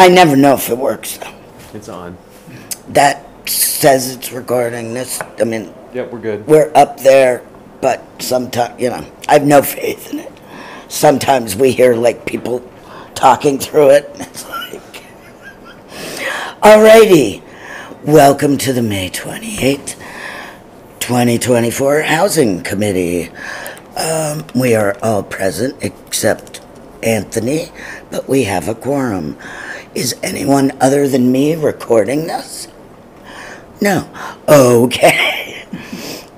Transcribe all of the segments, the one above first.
I never know if it works, though. It's on. That says it's recording this. I mean, Yep, we're good. we're up there, but sometimes, you know, I have no faith in it. Sometimes we hear, like, people talking through it. It's like, alrighty. Welcome to the May 28th, 2024 Housing Committee. We are all present except Anthony, but we have a quorum. Is anyone other than me recording this? No. Okay.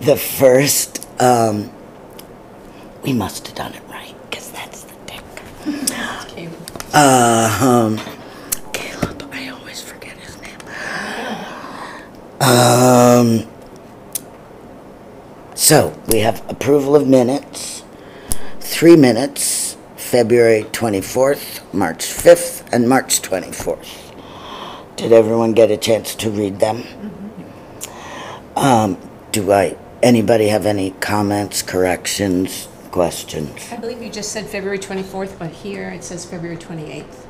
The first, we must have done it right, because that's the tick. Caleb, I always forget his name. So, we have approval of minutes, 3 minutes, February 24th, March 5th, and March 24th. Did everyone get a chance to read them? Anybody have any comments, corrections, questions? I believe you just said February 24th, but here it says February 28th.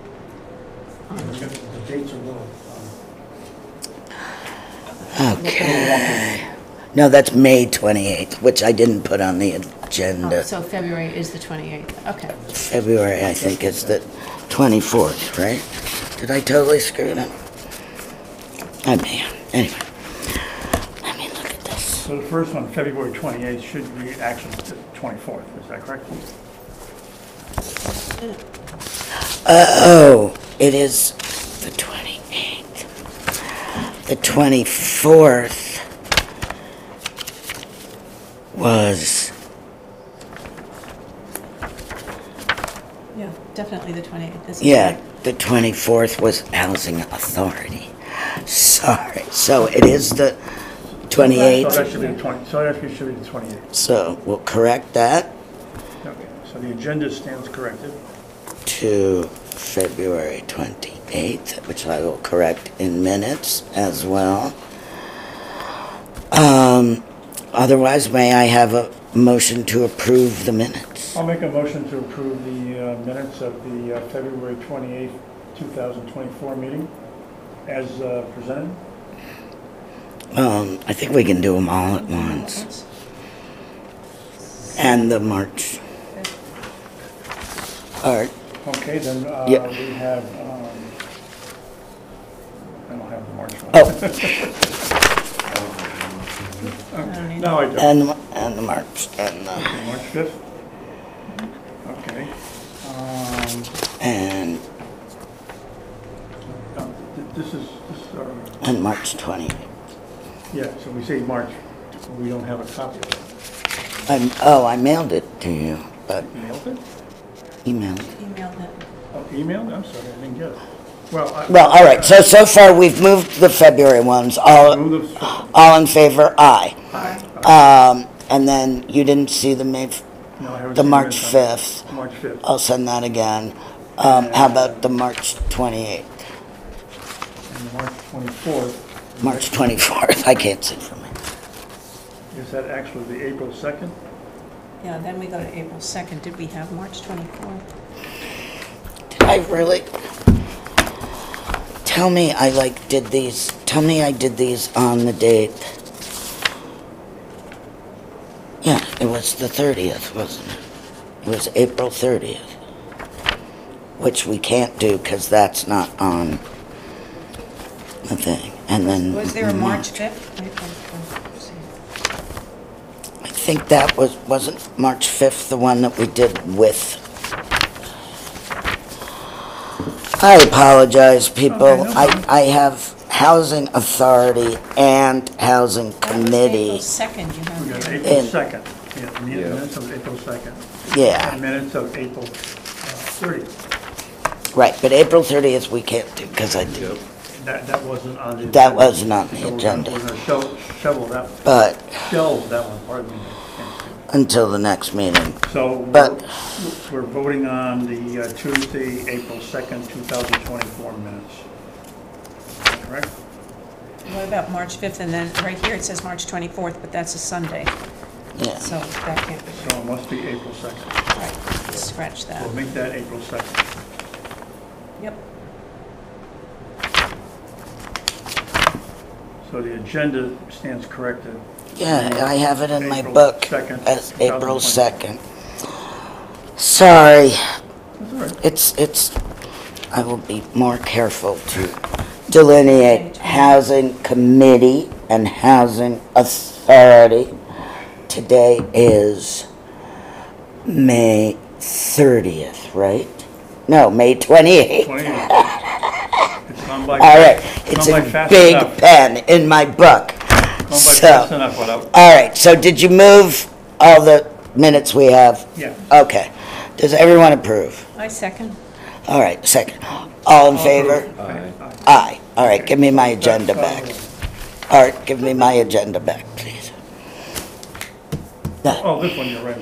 The dates are little. Okay. No, that's May 28th, which I didn't put on the agenda. Oh, so February is the 28th. Okay. February, I think, is the 24th, right? Did I totally screw it up? I may have. Anyway, let me look at this. So the first one, February 28th, should read actually the 24th. Is that correct? Oh, it is the 28th. The 24th was... Yeah, definitely the 28th. This is Yeah, right. the 24th was Housing Authority. Sorry. So it is the 28th. So that should be the 20. So that should be the 28th. So we'll correct that Okay. So the agenda stands corrected. to February 28th, which I will correct in minutes as well. Otherwise, may I have a motion to approve the minutes? I'll make a motion to approve the minutes of the February 28th, 2024 meeting as presented. I think we can do them all at once. And the March. All right. Okay, then Yep. we have, I don't have the March one. Oh, Okay. No, I don't. and the March. And March 5th? Okay. and This is, and March 20th. yeah, so we say March, we don't have a copy of it. I mailed it to you, but Mailed it? emailed. Emailed it. Oh, emailed? I'm sorry, I didn't get it. Well, Well, all right. So far we've moved the February ones. All in favor? Aye. And then you didn't see the No, I haven't the seen March it. 5th. March 5th. I'll send that again. How about the March 28th? And March 24th, March 24th. I can't see from it. is that actually the April 2nd? Yeah, then we go to April 2nd. Did we have March 24th? Did I really? Tell me I did these. Tell me I did these on the date. Yeah, it was the 30th, wasn't it? It was April 30th. Which we can't do because that's not on the thing. And then... Was there a March 5th? I think that wasn't March 5th the one that we did with... I apologize, people. Okay, no problem. I have Housing Authority and Housing Committee. April 2nd you have We got here. April And- 2nd. Yeah, the minutes of April 2nd. Yeah, And minutes of April 30th. right, but April 30th we can't do because I did. That wasn't on the agenda. That wasn't on the So agenda. We're going to shovel that, But shelve that one, pardon me. until the next meeting. So But- we're voting on the Tuesday, April 2nd, 2024 minutes. Correct? What about March 5th? And then right here it says March 24th, but that's a Sunday. Yeah. So that can't be So it must be April 2nd. right. Scratch that. We'll make that April 2nd. Yep. So the agenda stands corrected. Yeah, I have it in my April book 2nd, as April 2020. 2nd. Sorry, That's all right. it's, I will be more careful to delineate housing committee and housing authority. Today is May 30th, right? No, May 28th. 28. It's gone by. All right, It's it's gone by a fast big enough. pen in my book. Gone by So, fast enough without. all right, so did you move all the minutes we have? Yeah. Okay. Does everyone approve? I second. All right, second. All in favor? Aye. Aye. All right, give me my So agenda that's, back. Art, give me my agenda back, please. Oh, this one, you're right.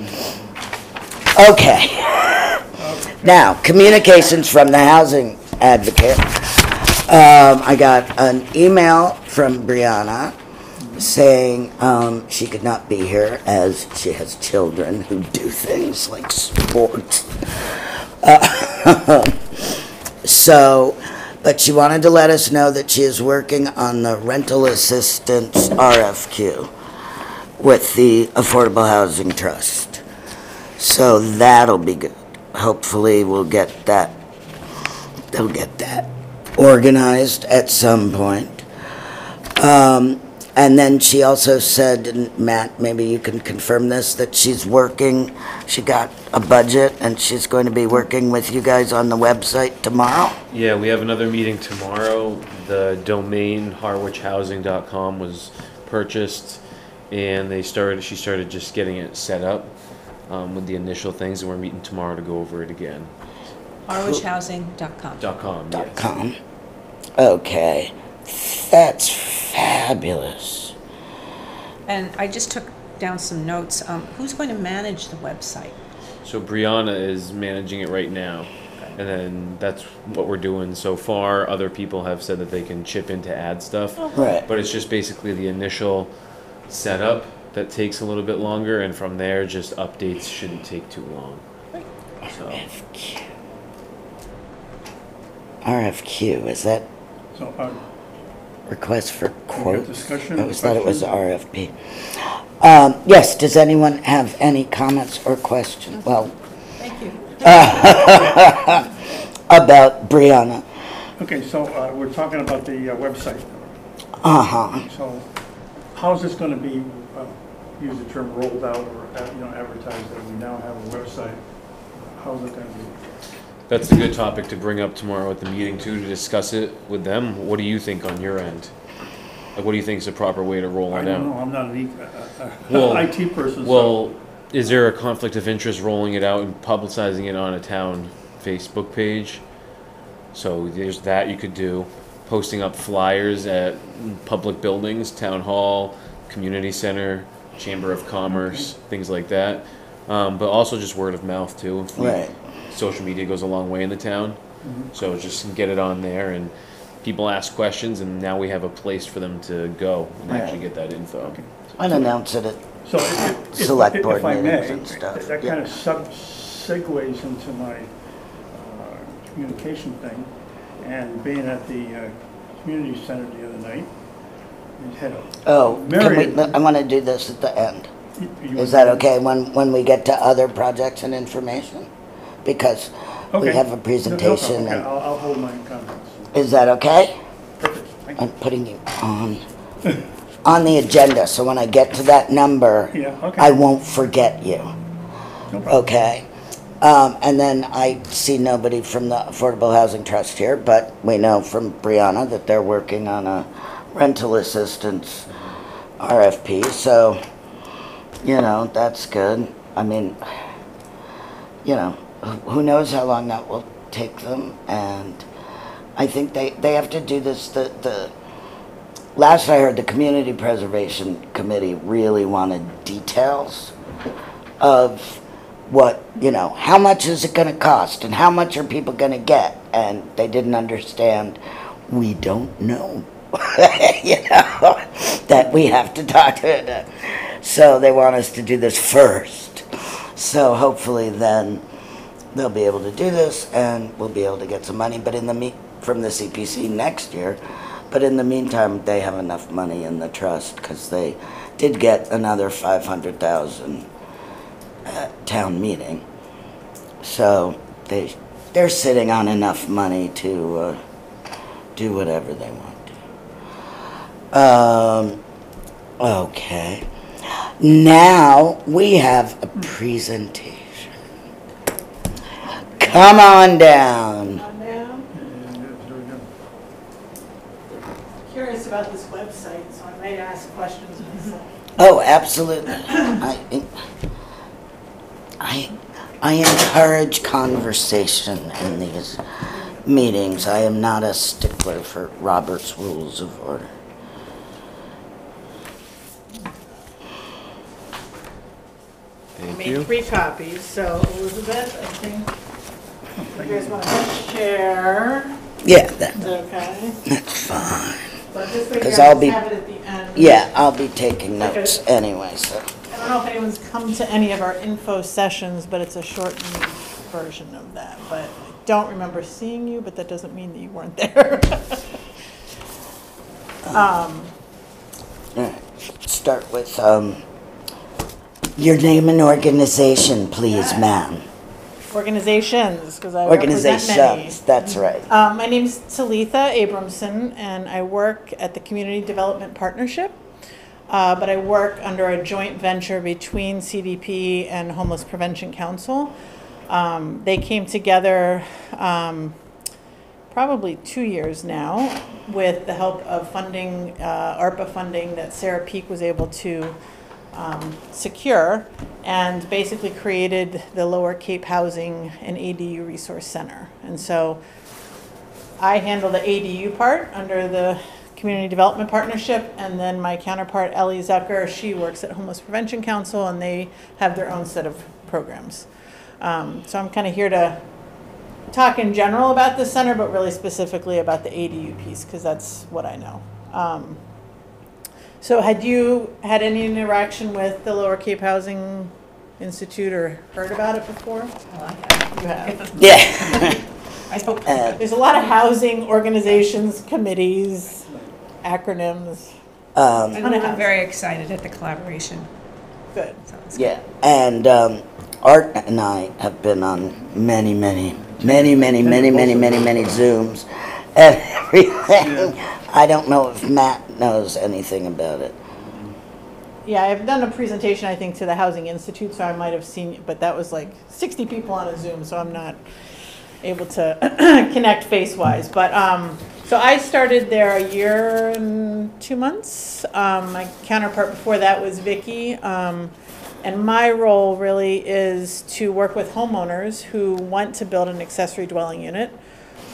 Okay. Now, communications from the housing advocate. I got an email from Brianna saying she could not be here as she has children who do things like sports. So, but she wanted to let us know that she is working on the rental assistance RFQ with the Affordable Housing Trust. So that'll be good. Hopefully we'll get that, they'll get that organized at some point. And then she also said, and Matt, maybe you can confirm this, that she's working, she got a budget and she's going to be working with you guys on the website tomorrow? Yeah, we have another meeting tomorrow. The domain harwichhousing.com was purchased, and she started just getting it set up with the initial things, and we're meeting tomorrow to go over it again. harwichhousing.com. .com, yes. .com. Okay, that's fabulous. And I just took down some notes. Who's going to manage the website? So Brianna is managing it right now, and then that's what we're doing so far. Other people have said that they can chip in to add stuff, Right. but it's just basically the initial setup that takes a little bit longer, and from there, just updates shouldn't take too long. So, RFQ. RFQ, is that So, request for we got quotes? discussion. I always thought it was questions? RFP. Yes, does anyone have any comments or questions? Well, Thank you. about Brianna. Okay, so we're talking about the website. Uh-huh. So how's this going to be, use the term rolled out or, advertised that we now have a website? How's it going to be? that's a good topic to bring up tomorrow at the meeting too, to discuss it with them. What do you think on your end? Like, what do you think is the proper way to roll I it don't know, out? I'm not an Well- IT person, so. Well, is there a conflict of interest rolling it out and publicizing it on a town Facebook page? So there's that you could do. Posting up flyers at public buildings, town hall, community center, chamber of commerce, things like that. But also just word of mouth too. Right. Social media goes a long way in the town. So just get it on there, and people ask questions, and now we have a place for them to go and Right. actually get that info. Okay. I'd announce it at So Select board if I meetings may, and stuff, that yeah. kind of segues into my communication thing, and being at the community center the other night, we had a. Oh, Mary- I want to do this at the end. you- Is that okay when we get to other projects and information? Because we Okay. have a No presentation. problem. Okay, and I'll hold my comments. Is that okay? Perfect, thank you. I'm putting you on the agenda, so when I get to that number, Yeah, okay. I won't forget you, No problem. okay? And then I see nobody from the Affordable Housing Trust here, but we know from Brianna that they're working on a rental assistance RFP, so, that's good. I mean, who knows how long that will take them, and I think they have to do this, the last I heard, the Community Preservation Committee really wanted details of what, how much is it gonna cost, and how much are people gonna get, and they didn't understand, we don't know, that we have to talk to it, so they want us to do this first, so hopefully then they'll be able to do this, and we'll be able to get some money. But from the CPC next year, But in the meantime, they have enough money in the trust because they did get another 500,000 at town meeting. So they're sitting on enough money to do whatever they want to. Okay. Now we have a presentation. Come on down. Yeah, here we go. Curious about this website, so I might ask questions myself. Oh, absolutely. I encourage conversation in these meetings. I am not a stickler for Robert's Rules of Order. I Thank made you. 3 copies, so Elizabeth, I think you guys want to share. Yeah, Is that okay? that's fine. So just figure 'Cause I'll I'll be- have it at the end. Yeah, I'll be taking notes anyway, so. I don't know if anyone's come to any of our info sessions, but it's a shortened version of that. But I don't remember seeing you, but that doesn't mean that you weren't there. All right. Start with your name and organization, please, ma'am. Organizations, because I represent many. Organizations, that's right. My name's Talitha Abramson, and I work at the Community Development Partnership. But I work under a joint venture between CDP and Homeless Prevention Council. They came together probably 2 years now with the help of funding, ARPA funding that Sarah Peak was able to secure, and basically created the Lower Cape Housing and ADU Resource Center. And so I handle the ADU part under the Community Development Partnership, and then my counterpart Ellie Zucker, she works at Homeless Prevention Council, and they have their own set of programs. So I'm kind of here to talk in general about the center, but really specifically about the ADU piece, because that's what I know. So had you had any interaction with the Lower Cape Housing Institute or heard about it before? I like that. You have. Yeah. I hope. There's a lot of housing organizations, committees, acronyms. I'm very excited at the collaboration. Good. Sounds Yeah, and Art and I have been on many Zooms and everything. I don't know if Matt knows anything about it. Yeah, I've done a presentation, I think, to the Housing Institute, so I might have seen, but that was like 60 people on a Zoom, so I'm not able to connect face-wise. But so I started there a year and 2 months. My counterpart before that was Vicky. And my role really is to work with homeowners who want to build an accessory dwelling unit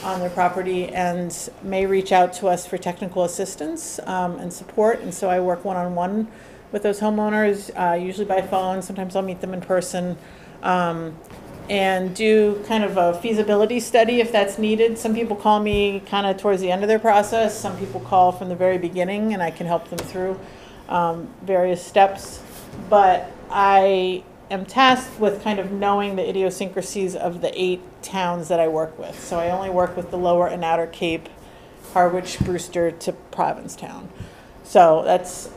on their property and may reach out to us for technical assistance and support. And so I work one-on-one with those homeowners, usually by phone. Sometimes I'll meet them in person. And do kind of a feasibility study if that's needed. Some people call me kind of towards the end of their process. Some people call from the very beginning, and I can help them through various steps. But I am tasked with kind of knowing the idiosyncrasies of the 8 towns that I work with. So I only work with the Lower and Outer Cape, Harwich, Brewster to Provincetown. So it's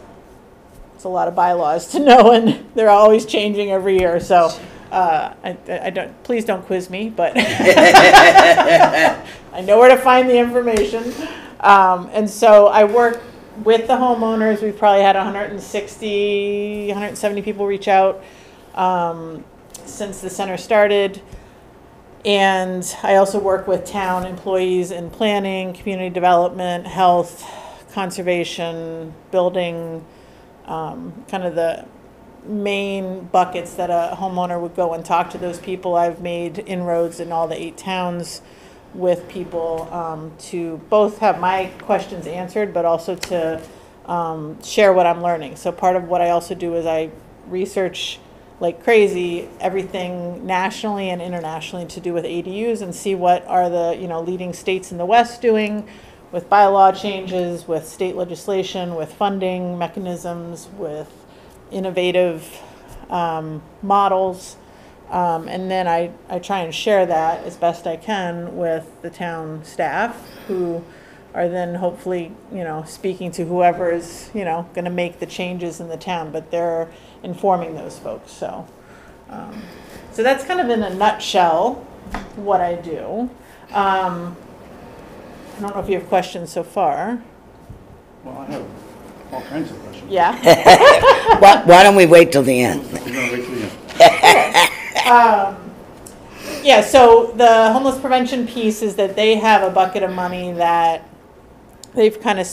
a lot of bylaws to know, and they're always changing every year. So I don't. Please don't quiz me, but I know where to find the information. And so I work with the homeowners. We've probably had 160, 170 people reach out since the center started. And I also work with town employees in planning, community development, health, conservation, building, kind of the main buckets that a homeowner would go and talk to those people. I've made inroads in all the 8 towns with people to both have my questions answered, but also to share what I'm learning. So part of what I also do is I research like crazy everything nationally and internationally to do with ADUs and see what are the leading states in the West doing with bylaw changes, with state legislation, with funding mechanisms, with innovative models, and then I try and share that as best I can with the town staff who are then hopefully, speaking to whoever is, going to make the changes in the town, but they're informing those folks. So that's kind of in a nutshell what I do. I don't know if you have questions so far. Well, I have all kinds of questions. Yeah. Why don't we wait till the end? We're gonna wait till the end. Yeah, so the homeless prevention piece is that they have a bucket of money that they've kind of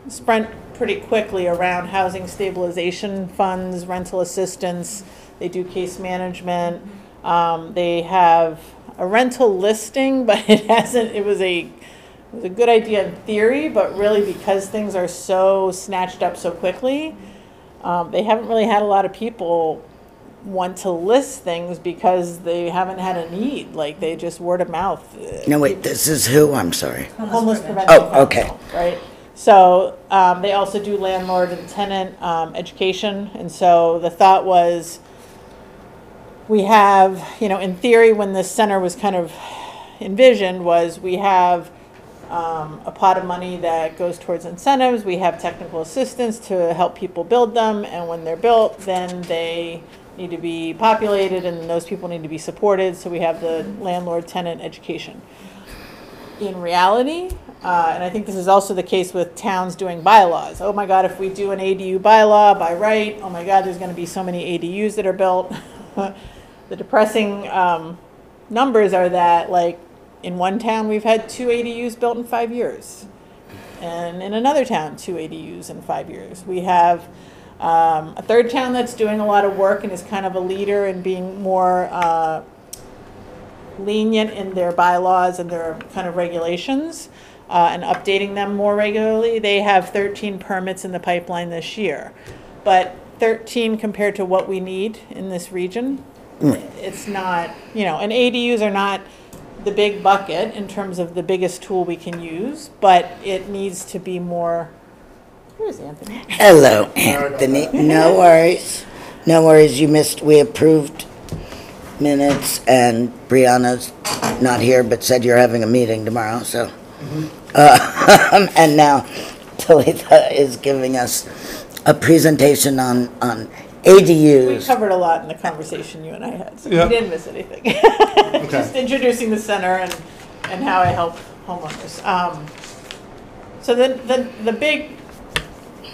spent pretty quickly around housing stabilization funds, rental assistance. They do case management. They have a rental listing, but it was a good idea in theory, but really because things are so snatched up so quickly, they haven't really had a lot of people want to list things because they haven't had a need. Like, they just word of mouth. No, wait, this is who? I'm sorry. Homeless prevention. Oh, okay. Council, right? So they also do landlord and tenant education. And so the thought was, we have, in theory, when this center was kind of envisioned, was we have a pot of money that goes towards incentives. We have technical assistance to help people build them. And when they're built, then they need to be populated and those people need to be supported. So we have the landlord tenant education. In reality, and I think this is also the case with towns doing bylaws. Oh my God, if we do an ADU bylaw by right, oh my God, there's going to be so many ADUs that are built. The depressing numbers are that, like, in one town we've had 2 ADUs built in 5 years. And in another town, 2 ADUs in 5 years. We have a third town that's doing a lot of work and is kind of a leader in being more lenient in their bylaws and their kind of regulations and updating them more regularly. They have 13 permits in the pipeline this year. But 13 compared to what we need in this region, it's not, and ADUs are not the big bucket in terms of the biggest tool we can use, but it needs to be more. Here's Anthony. Hello, Anthony. No worries. No worries. We approved minutes, and Brianna's not here, but said you're having a meeting tomorrow, so. And now Talitha is giving us a presentation on ADUs. We covered a lot in the conversation you and I had, so Yeah. you didn't miss anything. Okay. Just introducing the center and how I help homeowners. So the big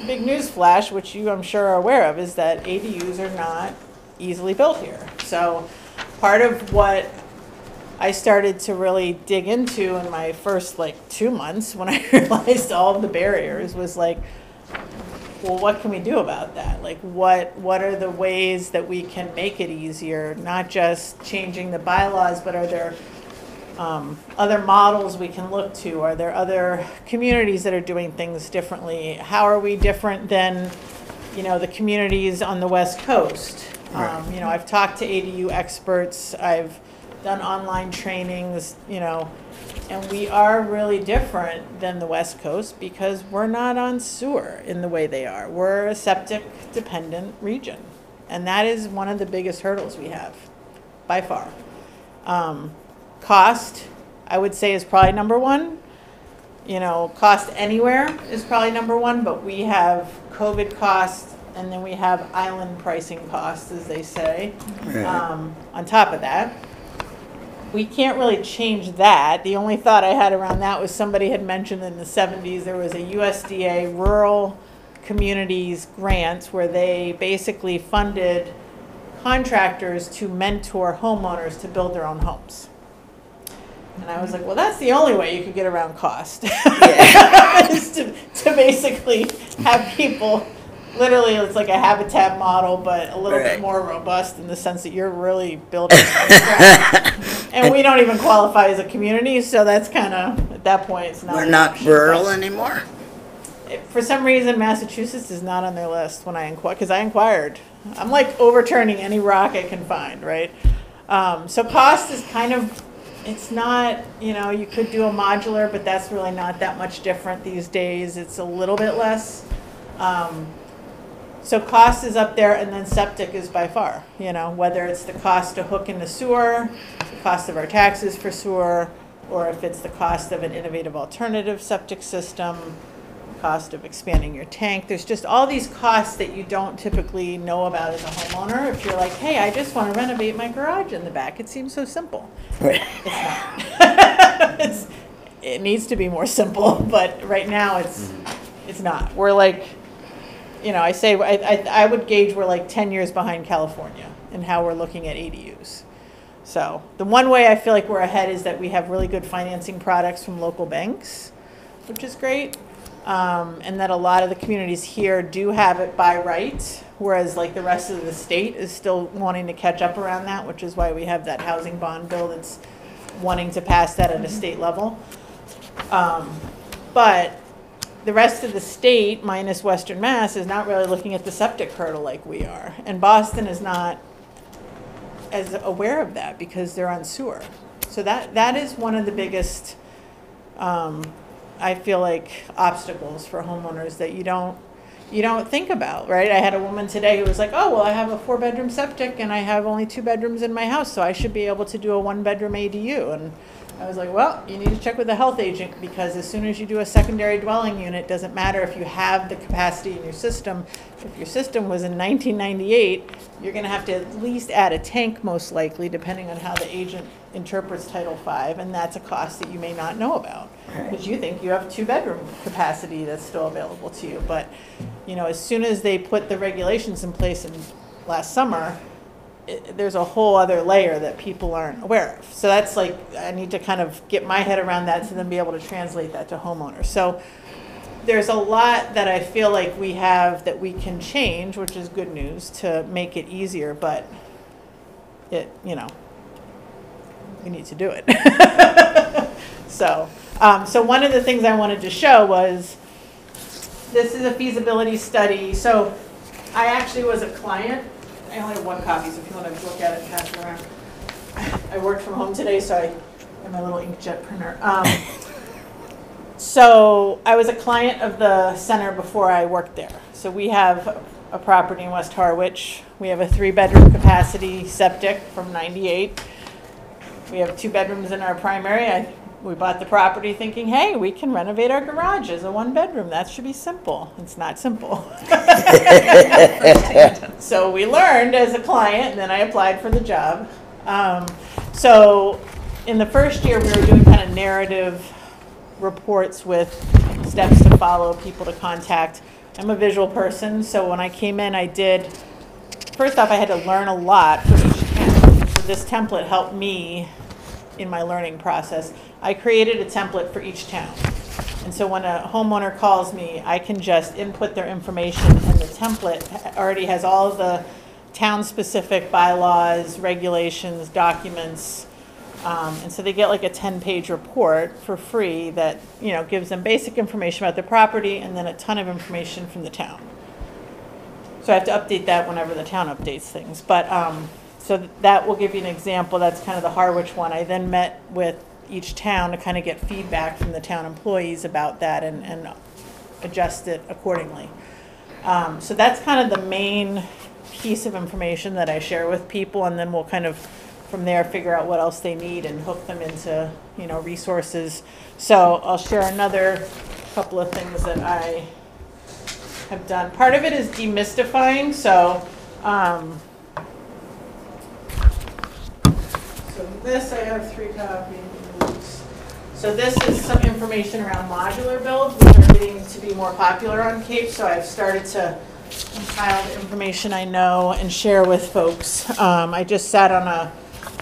news flash, which you I'm sure are aware of, is that ADUs are not easily built here. So part of what I started to really dig into in my first 2 months when I realized all of the barriers was well, what can we do about that? What are the ways that we can make it easier? Not just changing the bylaws, but are there other models we can look to? Are there other communities that are doing things differently? How are we different than, the communities on the West Coast? Right. I've talked to ADU experts. I've done online trainings, and we are really different than the West Coast because we're not on sewer in the way they are. We're a septic dependent region. And that is one of the biggest hurdles we have, by far. Cost, I would say, is probably number one. Cost anywhere is probably number one, but we have COVID costs, and then we have island pricing costs, as they say, Right. on top of that. We can't really change that. The only thought I had around that was somebody had mentioned in the 70s there was a USDA rural communities grant where they basically funded contractors to mentor homeowners to build their own homes. And I was like, well, that's the only way you could get around cost. Is to basically have people, literally, it's like a habitat model, but a little Right. bit more robust in the sense that you're really building from scratch. And we don't even qualify as a community, so that's kind of, at that point, it's not. We're an not option. rural anymore? For some reason, Massachusetts is not on their list when I inquired, because I inquired. I'm like overturning any rock I can find, right? So cost is kind of, it's not, you could do a modular, but that's really not that much different these days. It's a little bit less. So cost is up there, and then septic is by far, whether it's the cost to hook into sewer, the cost of our taxes for sewer, or if it's the cost of an innovative alternative septic system, cost of expanding your tank. There's just all these costs that you don't typically know about as a homeowner. If you're like, hey, I just want to renovate my garage in the back, it seems so simple. Right. It's not. It needs to be more simple, but right now it's not. We're like, I say, I would gauge we're like 10 years behind California in how we're looking at ADUs. So the one way I feel like we're ahead is that we have really good financing products from local banks, which is great. And that a lot of the communities here do have it by right, whereas like the rest of the state is still wanting to catch up around that, which is why we have that housing bond bill that's wanting to pass that at a state level. But the rest of the state, minus Western Mass, is not really looking at the septic hurdle like we are. And Boston is not as aware of that because they're on sewer. So that is one of the biggest, I feel like, obstacles for homeowners that you don't think about, right? I had a woman today who was like, oh, well, I have a 4-bedroom septic and I have only 2 bedrooms in my house, so I should be able to do a 1-bedroom ADU. And I was like, well, you need to check with the health agent, because as soon as you do a secondary dwelling unit, it doesn't matter if you have the capacity in your system. If your system was in 1998, you're going to have to at least add a tank, most likely, depending on how the agent interprets Title V, and that's a cost that you may not know about because you think you have 2-bedroom capacity that's still available to you. But as soon as they put the regulations in place last summer, there's a whole other layer that people aren't aware of. So that's like, I need to kind of get my head around that to then be able to translate that to homeowners. So there's a lot that I feel like we have that we can change, which is good news, to make it easier, but we need to do it. So one of the things I wanted to show was, this is a feasibility study. So I actually was a client. I only have 1 copy, so if you want to look at it and pass it around. I worked from home today, so I have my little inkjet printer. So I was a client of the center before I worked there. So we have a property in West Harwich. We have a 3-bedroom capacity septic from '98. We have 2 bedrooms in our primary. We bought the property thinking, hey, we can renovate our garage as a 1-bedroom. That should be simple. It's not simple. So we learned as a client, and then I applied for the job. So in the first year, we were doing kind of narrative reports with steps to follow, people to contact. I'm a visual person, so when I came in, first off, I had to learn a lot for each town. So this template helped me in my learning process. I created a template for each town. And so when a homeowner calls me, I can just input their information, and the template already has all of the town-specific bylaws, regulations, documents. And so they get like a 10-page report for free that gives them basic information about their property and then a ton of information from the town. So I have to update that whenever the town updates things. But so that will give you an example. That's kind of the Harwich one. I then met with each town to kind of get feedback from the town employees about that and adjust it accordingly. So that's kind of the main piece of information that I share with people, and then we'll kind of from there figure out what else they need and hook them into resources. So I'll share another couple of things that I have done. Part of it is demystifying. So this, I have 3 copies. So this is some information around modular builds, which are getting to be more popular on Cape. So I've started to compile the information I know and share with folks. I just sat on a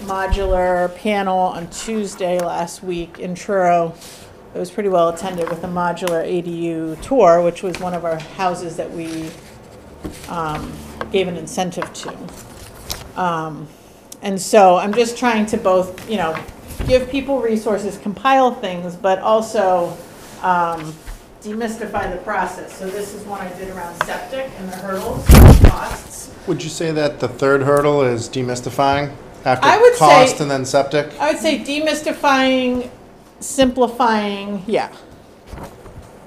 modular panel on Tuesday last week in Truro. It was pretty well attended with a modular ADU tour, which was one of our houses that we gave an incentive to. And so I'm just trying to both, give people resources, compile things, but also demystify the process. So this is one I did around septic and the hurdles and costs. Would you say that the third hurdle is demystifying after I would cost say, and then septic? I would say demystifying, simplifying, yeah.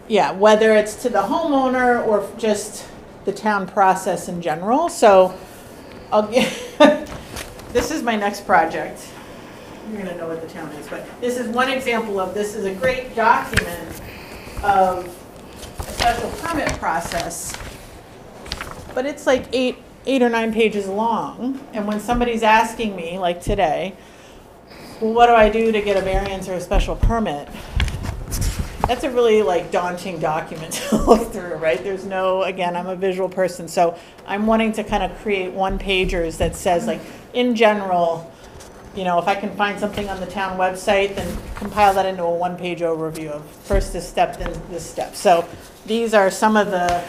Yeah, whether it's to the homeowner or just the town process in general. So I'll get, this is my next project. you're gonna know what the town is, but this is one example of, this is a great document of a special permit process, but it's like eight or 9 pages long, and when somebody's asking me, like today, well, what do I do to get a variance or a special permit? That's a really like daunting document to look through, right? There's no, again, I'm a visual person, so I'm wanting to kind of create one-pagers that says, like, in general, you know, if I can find something on the town website, then compile that into a one-page overview of first this step, then this step. So these are some of the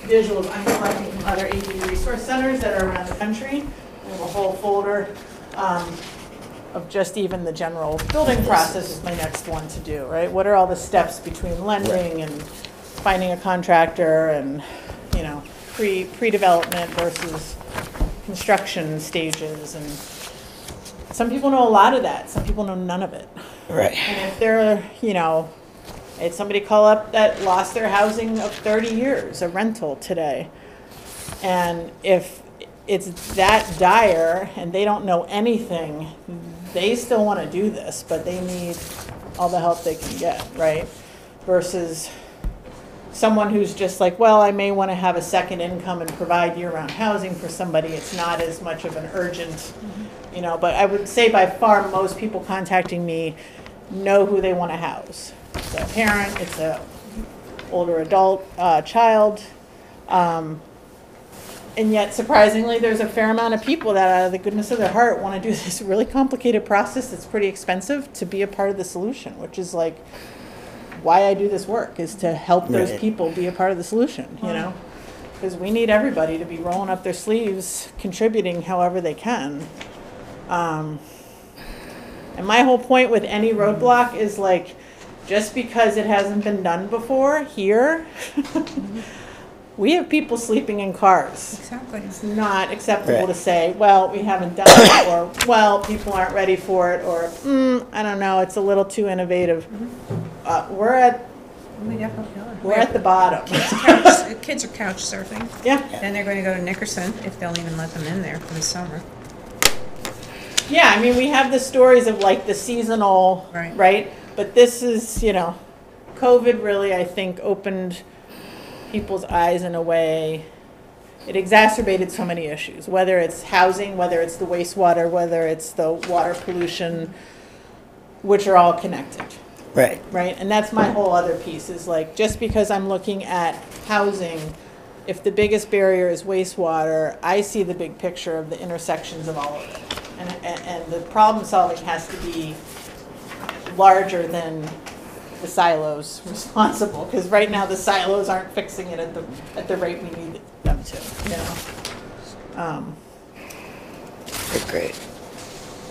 visuals I'm collecting from other ADU resource centers that are around the country. I have a whole folder of just even the general building process is my next one to do, right? What are all the steps between lending and finding a contractor and, you know, pre-development versus construction stages, and some people know a lot of that, some people know none of it. Right. And if they're, you know, I had somebody call up that lost their housing of 30 years, a rental today. And if it's that dire and they don't know anything, they still want to do this, but they need all the help they can get, right? Versus someone who's just like, well, I may want to have a second income and provide year-round housing for somebody. It's not as much of an urgent, you know, but I would say by far most people contacting me know who they want to house. It's a parent, it's a older adult, child, and yet surprisingly there's a fair amount of people that out of the goodness of their heart want to do this really complicated process that's pretty expensive to be a part of the solution, which is like why I do this work, is to help those people be a part of the solution, you know, because we need everybody to be rolling up their sleeves, contributing however they can. And my whole point with any roadblock is like, just because it hasn't been done before here, we have people sleeping in cars. Exactly. It's not acceptable to say, well, we haven't done it, or, well, people aren't ready for it, or, I don't know, it's a little too innovative. We're at the bottom. Kids are couch surfing. Yeah. Then they're going to go to Nickerson, if they'll even let them in there for the summer. Yeah, I mean, we have the stories of like the seasonal, right? But this is, you know, COVID really, I think, opened people's eyes in a way. It exacerbated so many issues, whether it's housing, whether it's the wastewater, whether it's the water pollution, which are all connected. Right. Right, and that's my whole other piece, is like, just because I'm looking at housing, if the biggest barrier is wastewater, I see the big picture of the intersections of all of it. And the problem solving has to be larger than the silos responsible, because right now the silos aren't fixing it at the rate we need them to, you know. Great.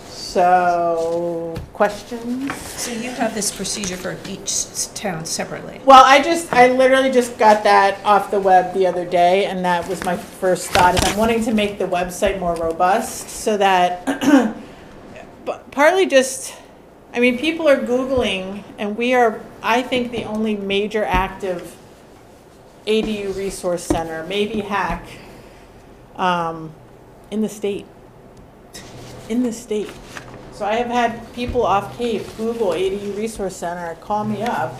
So, questions? So you have this procedure for each town separately? Well, I literally just got that off the web the other day, and that was my first thought, is I'm wanting to make the website more robust so that, but partly just, I mean, people are Googling, and we are, I think, the only major active ADU resource center, maybe HAC, in the state. In the state. So I have had people off Cape Google ADU Resource Center, call me up,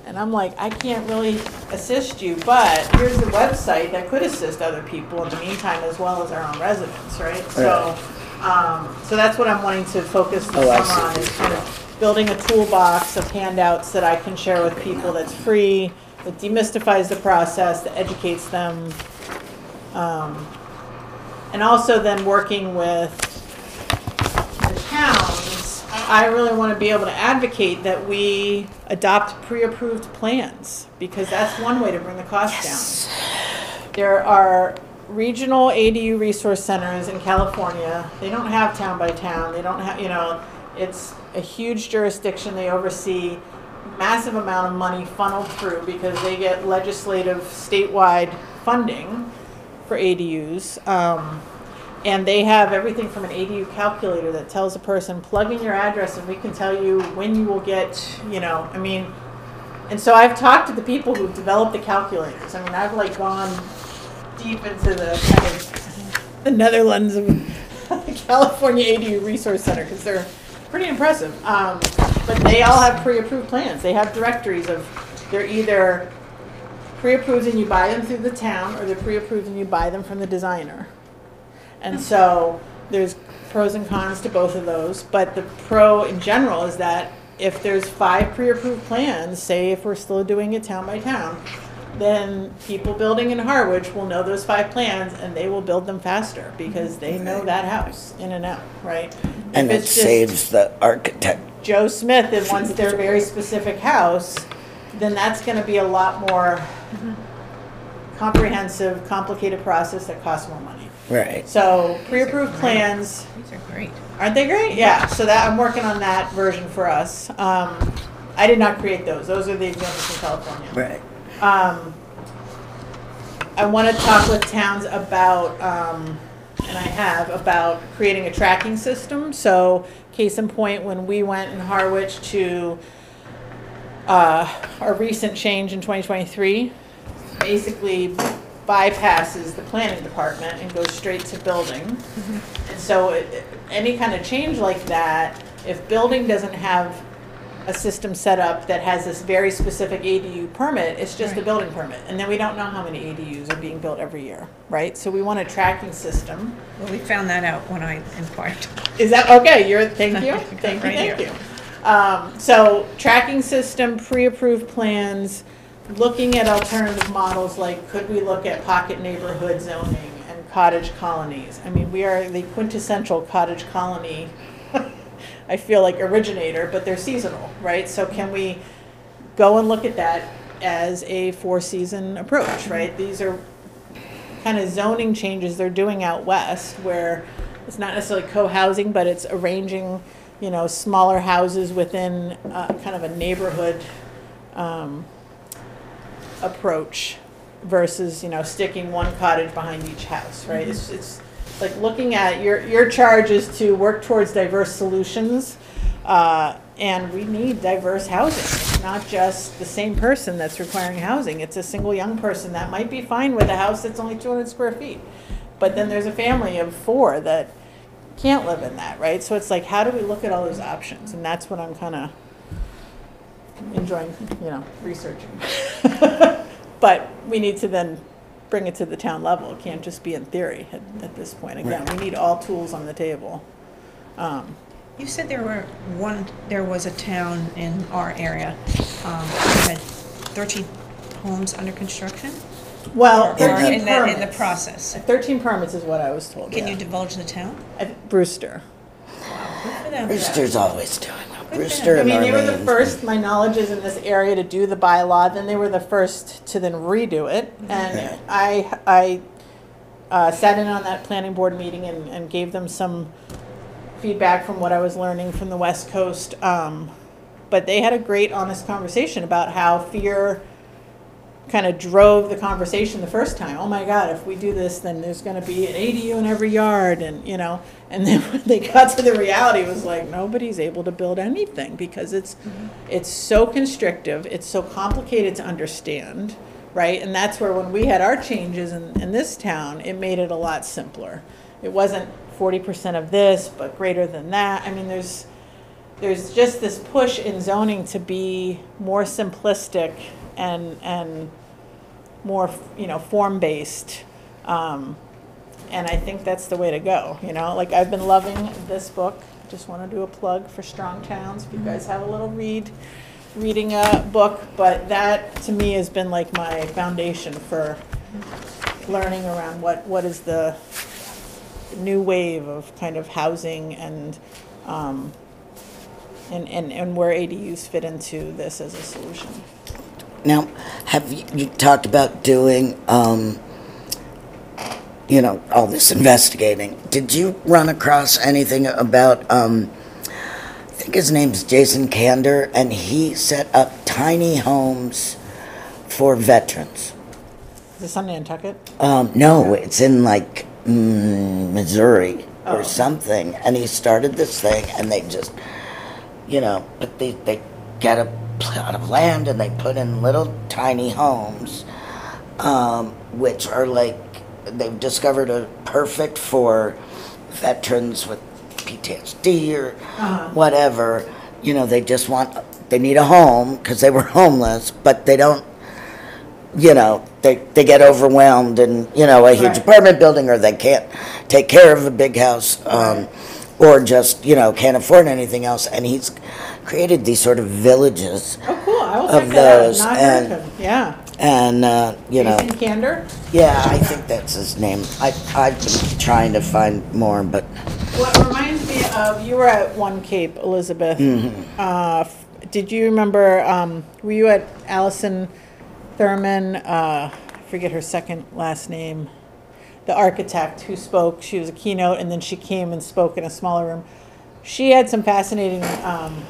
and I'm like, I can't really assist you, but here's the website that could assist other people in the meantime, as well as our own residents, right? So, so that's what I'm wanting to focus the summer on, is kind of building a toolbox of handouts that I can share with people that's free, that demystifies the process, that educates them, and also then working with towns. I really want to be able to advocate that we adopt pre-approved plans, because that's one way to bring the cost down. There are regional ADU resource centers in California. They don't have town by town. They don't have, you know, it's a huge jurisdiction. They oversee massive amount of money funneled through because they get legislative statewide funding for ADUs. And they have everything from an ADU calculator that tells a person, plug in your address and we can tell you when you will get, you know, I mean, and so I've talked to the people who've developed the calculators. I mean, I've like gone deep into the kind of the Netherlands of California ADU Resource Center, because they're pretty impressive. But they all have pre-approved plans. They have directories of, they're either pre-approved and you buy them through the town, or they're pre-approved and you buy them from the designer. And so there's pros and cons to both of those, but the pro in general is that if there's 5 pre-approved plans, say if we're still doing it town by town, then people building in Harwich will know those 5 plans and they will build them faster because they know that house in and out, right? And If it it's just saves the architect. Joe Smith and wants their very specific house, then that's going to be a lot more comprehensive, complicated process that costs more money. Right. So pre-approved plans, These are great. aren't they great? Yeah. So that I'm working on that version for us. I did not create those. Those are the examples from California. Right. I want to talk with towns about, and I have, about creating a tracking system. So case in point, when we went in Harwich to our recent change in 2023, basically bypasses the planning department and goes straight to building. And so any kind of change like that, if building doesn't have a system set up that has this very specific ADU permit, it's just a building permit. And then we don't know how many ADUs are being built every year, right? So we want a tracking system. Well, we found that out when I inquired. Is that, okay, thank you, thank you, Right thank you. So tracking system, pre-approved plans, looking at alternative models, like could we look at pocket neighborhood zoning and cottage colonies? I mean, we are the quintessential cottage colony, I feel like, originator, but they're seasonal, right? So can we go and look at that as a 4-season approach, right? These are kind of zoning changes they're doing out west, where it's not necessarily co-housing, but it's arranging, you know, smaller houses within kind of a neighborhood approach versus, you know, sticking one cottage behind each house, right? It's like looking at your charge is to work towards diverse solutions, and we need diverse housing. It's not just the same person that's requiring housing. It's a single young person that might be fine with a house that's only 200 square feet, but then there's a family of 4 that can't live in that, right? So it's like, how do we look at all those options? And that's what I'm kind of enjoying, you know, researching. But we need to then bring it to the town level. It can't just be in theory at this point. Again, we need all tools on the table. You said there was a town in our area that had 13 homes under construction? Well, Or 13 in permits. the process. 13 permits is what I was told. Can yeah. you divulge the town? Brewster. Good for them. Brewster's always doing well. for Brewster I and mean, they were the Orleans. first, my knowledge is, in this area to do the bylaw, then they were the first to then redo it. And I sat in on that planning board meeting and gave them some feedback from what I was learning from the West Coast. But they had a great, honest conversation about how fear kind of drove the conversation the first time. Oh my God, if we do this, then there's going to be an ADU in every yard, and you know. And then when they got to the reality, it was like nobody's able to build anything because it's so constrictive, it's so complicated to understand, right? And that's where when we had our changes in this town, it made it a lot simpler. It wasn't 40% of this, but greater than that. I mean, there's just this push in zoning to be more simplistic and more, you know, form-based. And I think that's the way to go, you know? Like, I've been loving this book. Just want to do a plug for Strong Towns. If you guys have a little reading a book. But that, to me, has been like my foundation for learning around what is the new wave of kind of housing and where ADUs fit into this as a solution. Now, have you talked about doing, you know, all this investigating? Did you run across anything about, I think his name's Jason Kander, and he set up tiny homes for veterans? Is this on Nantucket? No, it's in like Missouri or something, and he started this thing, and they just, you know, but they get a plot of land and they put in little tiny homes, which are like, they've discovered are perfect for veterans with PTSD or whatever, they just they need a home because they were homeless, but they don't, they get overwhelmed in, a huge Right. apartment building, or they can't take care of a big house, or just, can't afford anything else. And he's created these sort of villages. Oh, cool. I will Of check that out. those, Not heard of him. Yeah. And, Jason Kander? yeah, I think that's his name. I've been trying to find more, but What reminds me of, you were at One Cape, Elizabeth. Did you remember, were you at Allison Thurman, I forget her second last name, the architect who spoke? She was a keynote, and then she came and spoke in a smaller room. She had some fascinating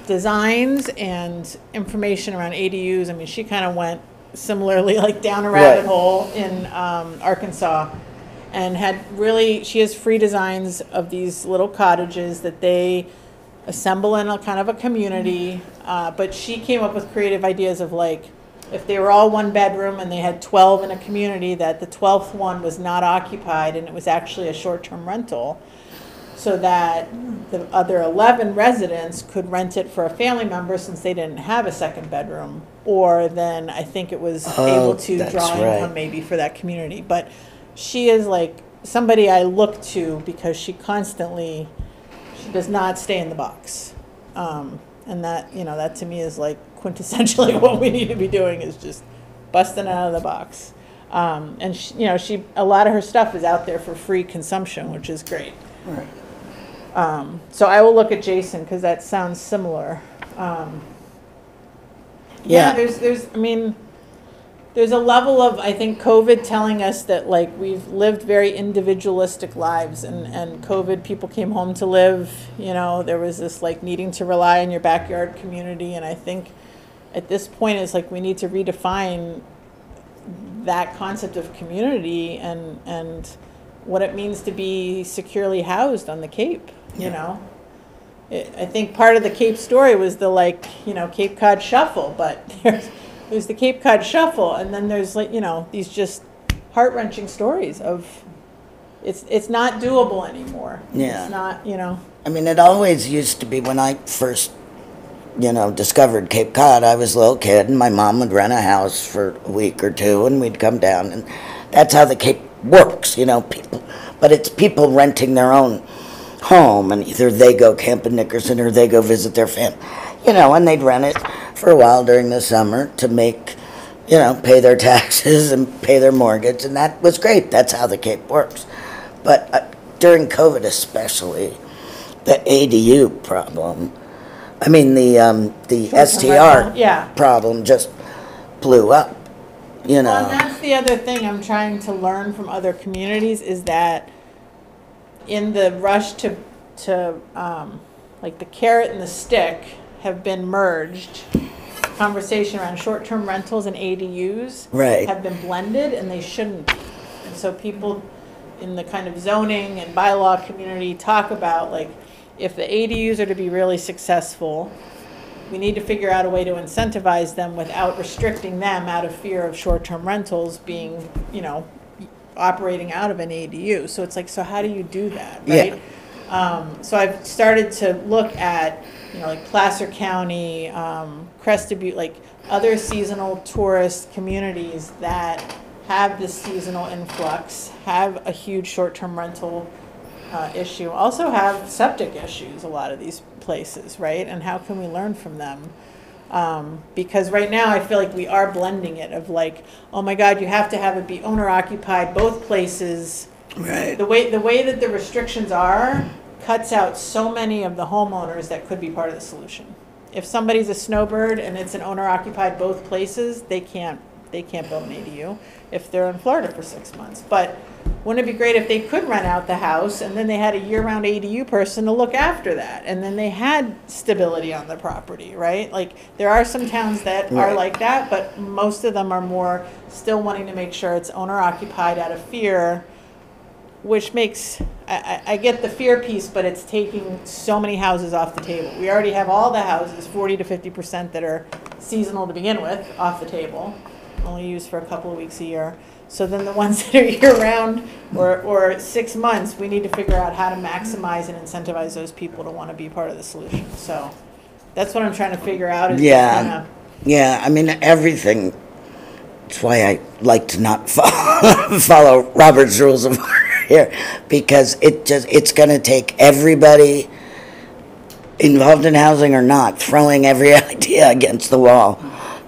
designs and information around ADUs. I mean, she kind of went similarly like down a rabbit Right. hole in Arkansas, and she has free designs of these little cottages that they assemble in a kind of a community, but she came up with creative ideas of like, if they were all one bedroom and they had 12 in a community, that the 12th one was not occupied and it was actually a short-term rental, so that the other 11 residents could rent it for a family member since they didn't have a second bedroom, or then I think it was able to that's draw right. income maybe for that community. But she is like somebody I look to because she does not stay in the box. And that, that to me is like quintessentially what we need to be doing, is just busting out of the box. And a lot of her stuff is out there for free consumption, which is great. Right. So I will look at Jason because that sounds similar. Yeah. There's a level of, I think, COVID telling us that like we've lived very individualistic lives, and COVID, people came home to live, there was this like needing to rely on your backyard community. And I think at this point it's like we need to redefine that concept of community and what it means to be securely housed on the Cape, I think part of the Cape story was the Cape Cod Shuffle, but there's the Cape Cod Shuffle, and then there's these just heart-wrenching stories of it's not doable anymore. Yeah. It's not, I mean, it always used to be when I first, discovered Cape Cod. I was a little kid, and my mom would rent a house for a week or two, and we'd come down, and that's how the Cape works, people. But it's people renting their own home, and either they go camp in Nickerson or they go visit their family, and they'd rent it for a while during the summer to make, pay their taxes and pay their mortgage, and that was great. That's how the Cape works. But during COVID especially, the ADU problem, I mean the STR problem just blew up, Well, and that's the other thing I'm trying to learn from other communities, is that in the rush to like the carrot and the stick have been merged. Conversation around short-term rentals and ADUs Right. have been blended, and they shouldn't be. And so people in the kind of zoning and bylaw community talk about, like, if the ADUs are to be really successful, we need to figure out a way to incentivize them without restricting them out of fear of short-term rentals being, operating out of an ADU. So it's like, so how do you do that, right? Yeah. So I've started to look at, like Placer County, Crested Butte, like other seasonal tourist communities that have this seasonal influx, have a huge short-term rental issue, also have septic issues, a lot of these places, right? And how can we learn from them? Because right now I feel like we are blending it of like, oh my God, you have to have it be owner occupied, both places. Right. The way that the restrictions are cuts out so many of the homeowners that could be part of the solution. If somebody's a snowbird and it's an owner occupied both places, they can't build an ADU if they're in Florida for 6 months. But wouldn't it be great if they could rent out the house and then they had a year-round ADU person to look after that, and then they had stability on the property, right? Like, there are some towns that are Right. like that, but most of them are more still wanting to make sure it's owner occupied out of fear, which makes, I get the fear piece, but it's taking so many houses off the table. We already have all the houses, 40 to 50% that are seasonal to begin with, off the table, only used for a couple of weeks a year. So then the ones that are year-round or 6 months, we need to figure out how to maximize and incentivize those people to want to be part of the solution. So that's what I'm trying to figure out. Is Yeah. Yeah, I mean, everything. That's why I like to not follow Robert's Rules of Order here, because it's going to take everybody involved in housing or not throwing every idea against the wall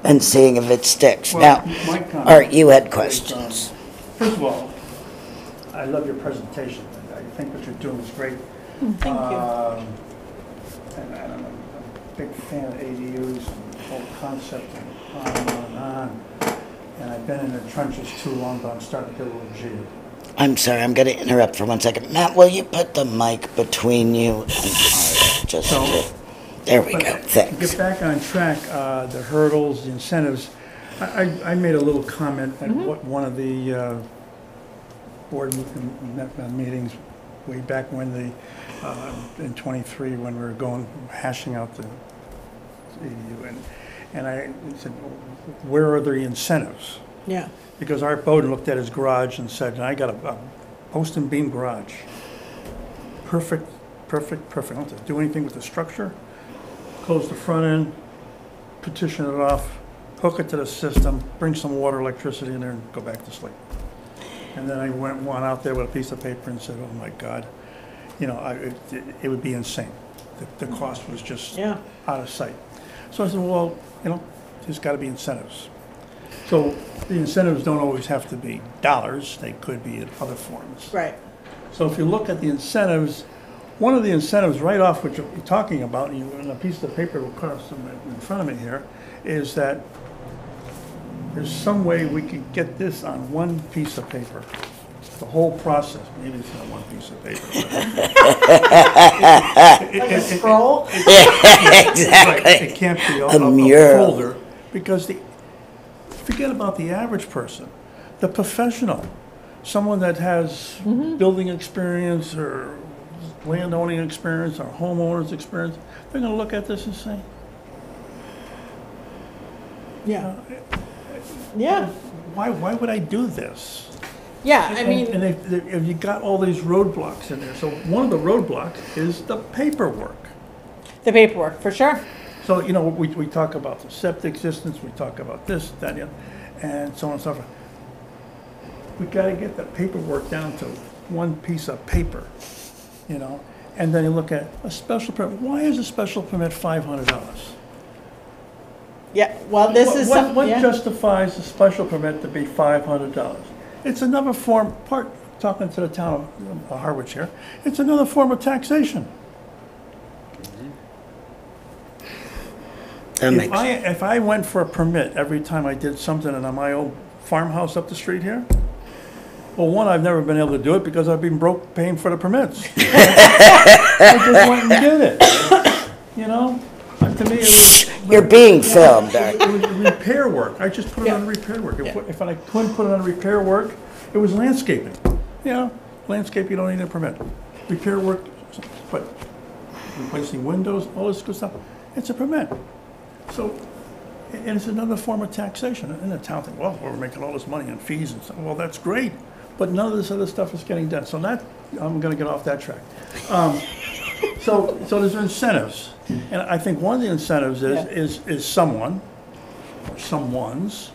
and seeing if it sticks. Well, Now, my comment Art, you had is, questions. First of all, I love your presentation. I think what you're doing is great. Thank you. And I'm a big fan of ADUs and the whole concept and on and on and on. And I've been in the trenches too long, but I'm starting to get a little jaded. I'm sorry, I'm going to interrupt for 1 second. Matt, will you put the mic between you and Art? There we But go, to thanks. get back on track, the hurdles, the incentives, I made a little comment at what one of the board meetings way back when in 23, when we were hashing out the ADU, and I said, where are the incentives? Yeah. Because Art Bowden looked at his garage and said, I got a post and beam garage. Perfect. I don't have to do anything with the structure. Close the front end, petition it off, hook it to the system, bring some water, electricity in there, and go back to sleep. And then I went out there with a piece of paper and said, oh my God, it would be insane. The cost was just out of sight. So I said, well, there's got to be incentives. So the incentives don't always have to be dollars, they could be in other forms. Right. So if you look at the incentives, one of the incentives right off, which you're talking about, and a piece of paper across in front of me here, is that there's some way we could get this on one piece of paper. The whole process, maybe it's not one piece of paper. Like a scroll? Exactly. Right, it can't be A a mural. folder, because forget about the average person, the professional, someone that has building experience or landowning experience or homeowners experience, they're going to look at this and say, Yeah. Yeah. why would I do this? Yeah, I mean, And if you got all these roadblocks in there, so one of the roadblocks is the paperwork. the paperwork, for sure. So, we talk about the septic systems, we talk about this, that, and so on and so forth. We got to get the paperwork down to one piece of paper, and then you look at a special permit. Why is a special permit $500? Yeah, well, this is What something, yeah. justifies a special permit to be $500? It's another form, talking to the town of Harwich here, it's another form of taxation. If I went for a permit every time I did something in my old farmhouse up the street here, well, one, I've never been able to do it because I've been broke paying for the permits. I just went and did it, To me, it was... You're being filmed, Art. It was repair work. I just put it on repair work. If I couldn't put it on repair work, it was landscaping. Landscape, you don't need a permit. Repair work, but replacing windows, all this good stuff, it's a permit. So, and it's another form of taxation. And the town thinks, well, we're making all this money in fees and stuff. Well, that's great, but none of this other stuff is getting done. So I'm going to get off that track. So there's incentives, and I think one of the incentives is someone, or someones,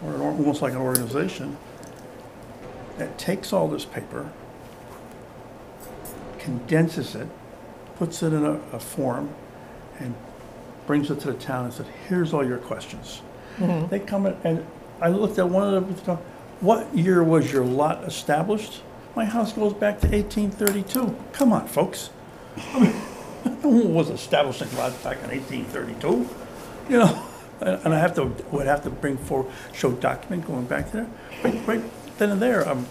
or almost like an organization that takes all this paper, condenses it, puts it in a form, and brings it to the town and said, here's all your questions. They come in, and I looked at one of them, what year was your lot established? My house goes back to 1832. Come on, folks. I mean, no one was establishing lots back in 1832, and I would have to bring forward, show document going back there. Right then and there, I'm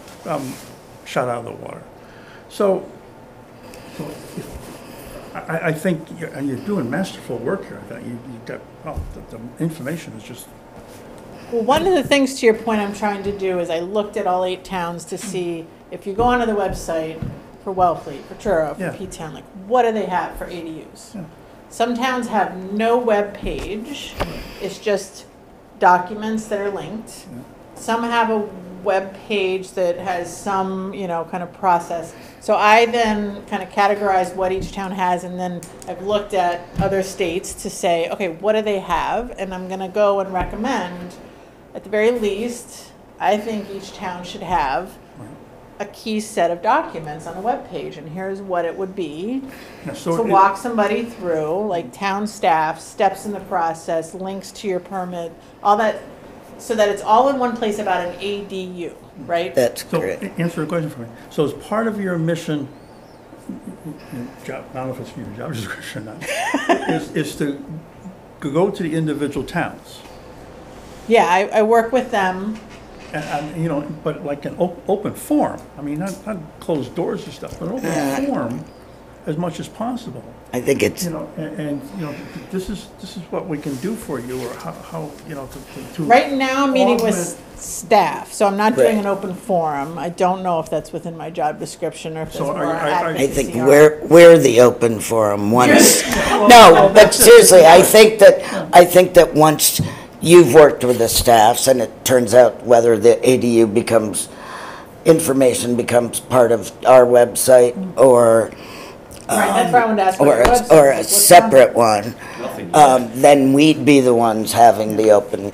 shot out of the water. So I think you're doing masterful work here. I think you got, the information is just... Well, one of the things, to your point, I'm trying to do is I looked at all 8 towns to see, if you go onto the website for Wellfleet, for Truro, for P-Town, like, what do they have for ADUs? Yeah. Some towns have no web page. It's just documents that are linked. Some have a web page that has some, kind of process. So I then kind of categorize what each town has, and then I've looked at other states to say, okay, what do they have? And I'm going to go and recommend, at the very least, I think each town should have a key set of documents on a web page, and here's what it would be. So to walk somebody through, like town staff, steps in the process, links to your permit, all that, so that it's all in one place about an ADU, right? That's So, correct. answer a question for me. So as part of your mission, job, I don't know if it's your job description or not, is to go to the individual towns. Yeah, I work with them. And but like an open forum. I mean, not closed doors and stuff, but open forum as much as possible. I think it's, And this is what we can do for you, or how to Right now, I'm meeting with augment- staff, so I'm not doing Right. an open forum. I don't know if that's within my job description or if that's So more I advocacy. think or- we're the open forum once. No, but seriously, I think that once you've worked with the staffs and it turns out whether the ADU information becomes part of our website or Right, that's why I wanted to ask. or about your a, website. or a What's on separate it? one, Nothing. then we'd be the ones having the open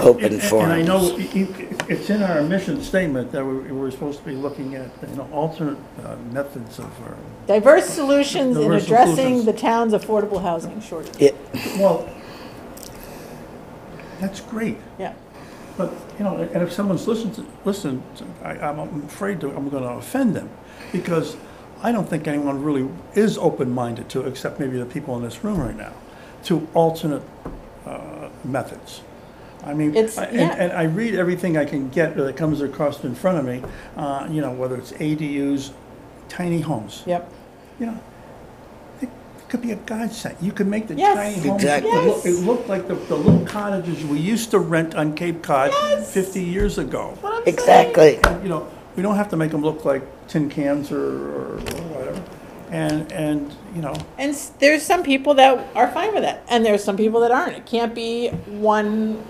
And I forums. know it's in our mission statement that we're supposed to be looking at, alternate methods of, Diverse solutions in Diverse addressing solutions. the town's affordable housing shortage. It- well, that's great. Yeah. But, and if someone's listen, I'm afraid I'm going to offend them, because I don't think anyone really is open-minded to, except maybe the people in this room right now, to alternate methods. I mean, and I read everything I can get that comes across in front of me, whether it's ADUs, tiny homes. Yep. It could be a godsend. You could make the Yes. tiny homes. Exactly. It looked like the little cottages we used to rent on Cape Cod 50 years ago. What I'm saying. Exactly. We don't have to make them look like tin cans or whatever. And And there's some people that are fine with that, and there's some people that aren't. It can't be one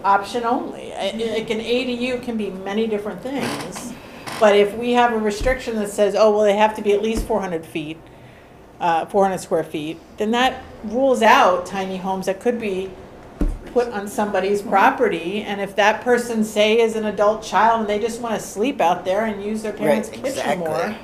option only. Like an ADU can be many different things, but if we have a restriction that says, oh, well, they have to be at least 400 feet, 400 square feet, then that rules out tiny homes that could be put on somebody's property. And if that person, say, is an adult child and they just want to sleep out there and use their parents' Right, kitchen exactly. more,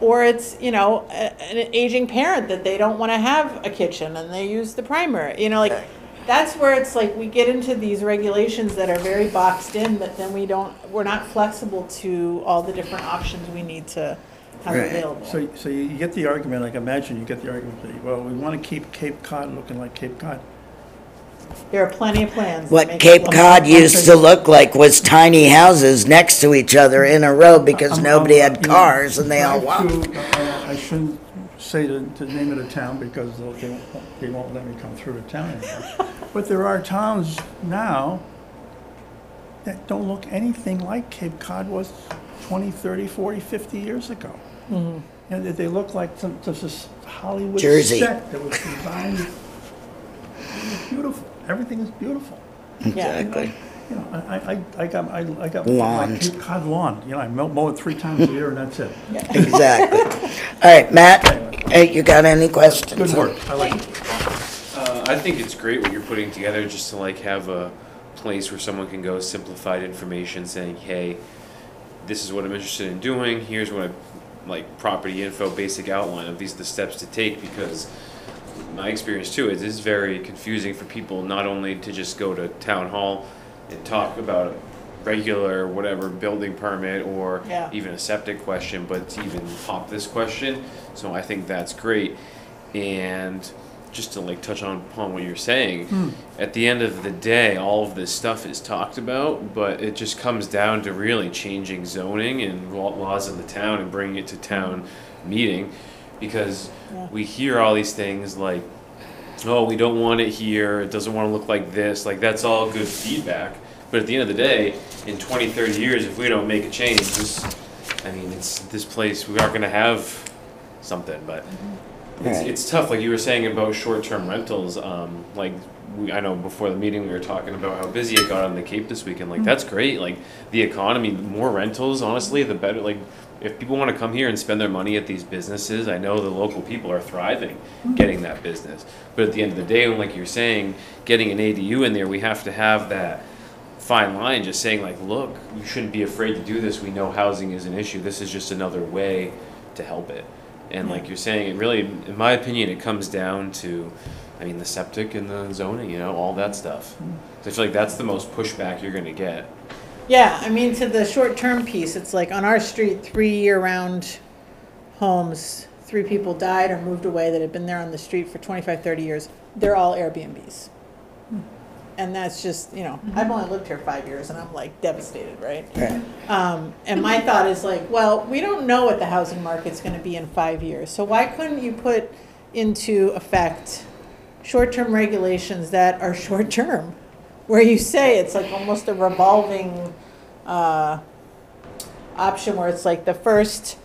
or it's, an aging parent that they don't want to have a kitchen and they use the primary, Right. that's where it's like we get into these regulations that are very boxed in, but then we're not flexible to all the different options we need to have Right. available. so you get the argument, like imagine you get the argument that, well, we want to keep Cape Cod looking like Cape Cod. There are plenty of plans. that What make Cape it look- Cod used to look like was tiny houses next to each other in a row because nobody had cars and they all walked. I shouldn't say the name of the town because they won't let me come through the town anymore. But there are towns now that don't look anything like Cape Cod was 20, 30, 40, 50 years ago. And they look like this Hollywood Jersey. set that was designed. It was beautiful. Everything is beautiful. Yeah. Exactly. I got Lawn. like Cape Cod lawn. I mow it 3 times a year and that's it. Exactly. All right, Matt, hey, you got any questions? Good work. I like it. I think it's great what you're putting together, just to have a place where someone can go, simplified information saying, hey, this is what I'm interested in doing, here's what property info, basic outline of these are the steps to take, because my experience too is it's very confusing for people not only to just go to town hall and talk about a regular whatever building permit or even a septic question, but to even pop this question. So I think that's great. And just to touch upon what you're saying, at the end of the day, all of this stuff is talked about, but it just comes down to really changing zoning and laws in the town and bringing it to town meeting, because we hear all these things like, oh, we don't want it here, it doesn't want to look like this, that's all good feedback. But at the end of the day, in 20, 30 years, if we don't make a change, it's this place, we are going to have something, but it's tough, like you were saying about short-term rentals, I know before the meeting we were talking about how busy it got on the Cape this weekend. Like, that's great. Like, the economy, the more rentals, honestly, the better. Like, if people want to come here and spend their money at these businesses, I know the local people are thriving getting that business. But at the end of the day, like you're saying, getting an ADU in there, we have to have that fine line just saying, like, look, you shouldn't be afraid to do this. We know housing is an issue. This is just another way to help it. And like you're saying, it really, in my opinion, it comes down to, I mean, the septic and the zoning, you know, all that stuff. So I feel like that's the most pushback you're going to get. Yeah, I mean, to the short-term piece, it's like on our street, 3 year-round homes, 3 people died or moved away that had been there on the street for 25, 30 years. They're all Airbnbs. And that's just, you know, I've only lived here 5 years and I'm like devastated, right? Right. And my thought is like, well, we don't know what the housing market's going to be in 5 years. So why couldn't you put into effect short-term regulations that are short-term? Where you say it's like almost a revolving option where it's like the first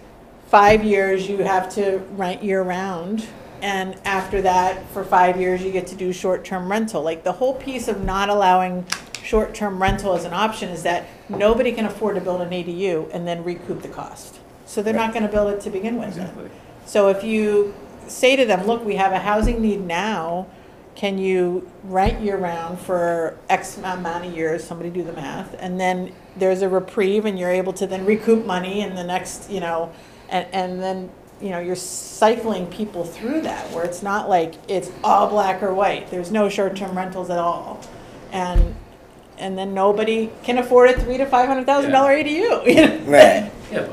5 years you have to rent year-round. And after that, for 5 years, you get to do short-term rental. Like the whole piece of not allowing short-term rental as an option is that nobody can afford to build an ADU and then recoup the cost. So they're not going to build it to begin with. Exactly. So if you say to them, look, we have a housing need now, can you rent year-round for X amount of years, somebody do the math, and then there's a reprieve and you're able to then recoup money in the next, you know, and then, you know, you're cycling people through that where it's not like it's all black or white. There's no short-term rentals at all. And then nobody can afford a $300,000 to $500,000 ADU. You know? Right. Yeah,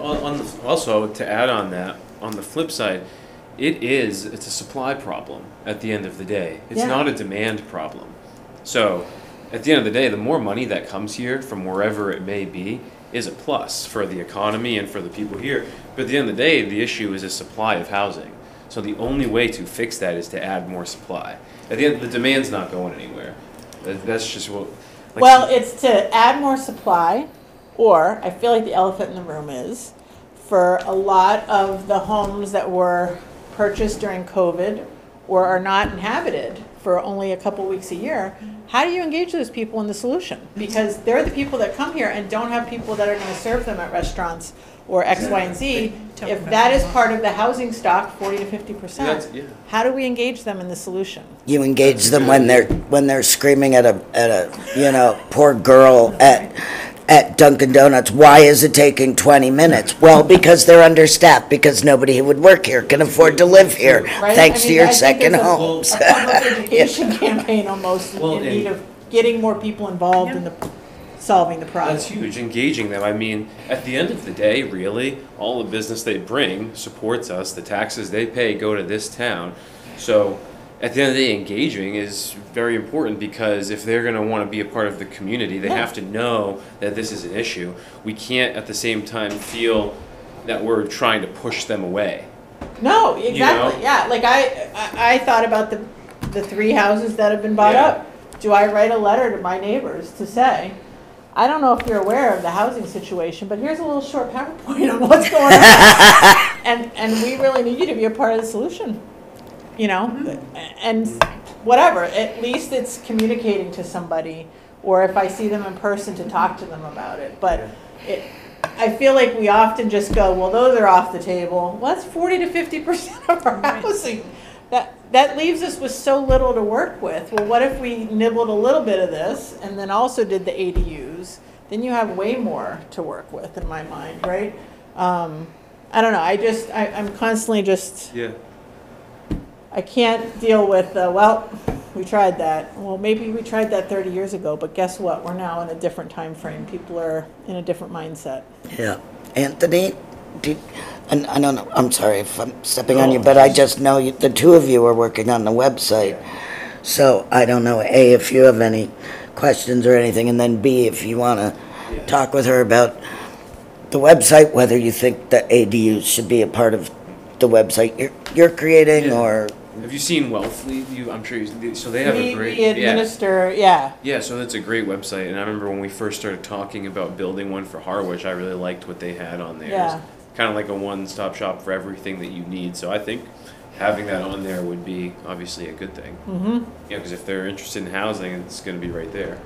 also to add on that, on the flip side, it's a supply problem at the end of the day. It's not a demand problem. So at the end of the day, the more money that comes here from wherever it may be is a plus for the economy and for the people here. But at the end of the day, the issue is a supply of housing. So the only way to fix that is to add more supply. At the end, the demand's not going anywhere. That's just what... Like, well, it's to add more supply, or I feel like the elephant in the room is, for a lot of the homes that were purchased during COVID or are not inhabited for only a couple weeks a year, how do you engage those people in the solution? Because they're the people that come here and don't have people that are going to serve them at restaurants or X, Y, and Z. If that is part of the housing stock, 40 to 50%, how do we engage them in the solution? You engage them when they're screaming at a you know, poor girl at Dunkin' Donuts. Why is it taking 20 minutes? Well, because they're understaffed, because nobody who would work here can afford to live here, Right? thanks I to mean, your I think second there's homes. a public education campaign almost in need of getting more people involved in the solving the problem. That's huge, engaging them. I mean, at the end of the day, really, all the business they bring supports us. The taxes they pay go to this town. So at the end of the day, engaging is very important because if they're going to want to be a part of the community, they have to know that this is an issue. We can't at the same time feel that we're trying to push them away. No, exactly. You know? Yeah, like I thought about the 3 houses that have been bought up. Do I write a letter to my neighbors to say, I don't know if you're aware of the housing situation, but here's a little short PowerPoint on what's going on. and we really need you to be a part of the solution. You know? And whatever, at least it's communicating to somebody, or if I see them in person to talk to them about it. But I feel like we often just go, well, those are off the table. Well, that's 40 to 50% of our housing. That leaves us with so little to work with. Well, what if we nibbled a little bit of this and then also did the ADUs? Then you have way more to work with in my mind, right? I don't know. I'm constantly just... Yeah. I can't deal with, well, we tried that. Well, maybe we tried that 30 years ago, but guess what? We're now in a different time frame. People are in a different mindset. Yeah. Anthony, and I don't know, I'm sorry if I'm stepping on you, but I just know the two of you are working on the website. So I don't know, A, if you have any questions or anything, and then B, if you want to talk with her about the website, whether you think the ADUs should be a part of the website you're creating, or... Have you seen Wealthly? I'm sure so they have a great... We administer, yeah. Yeah, so that's a great website, and I remember when we first started talking about building one for Harwich, I really liked what they had on there. Yeah. It's kind of like a one-stop shop for everything that you need, so I think having that on there would be obviously a good thing. Mm-hmm. Yeah, because if they're interested in housing, it's going to be right there.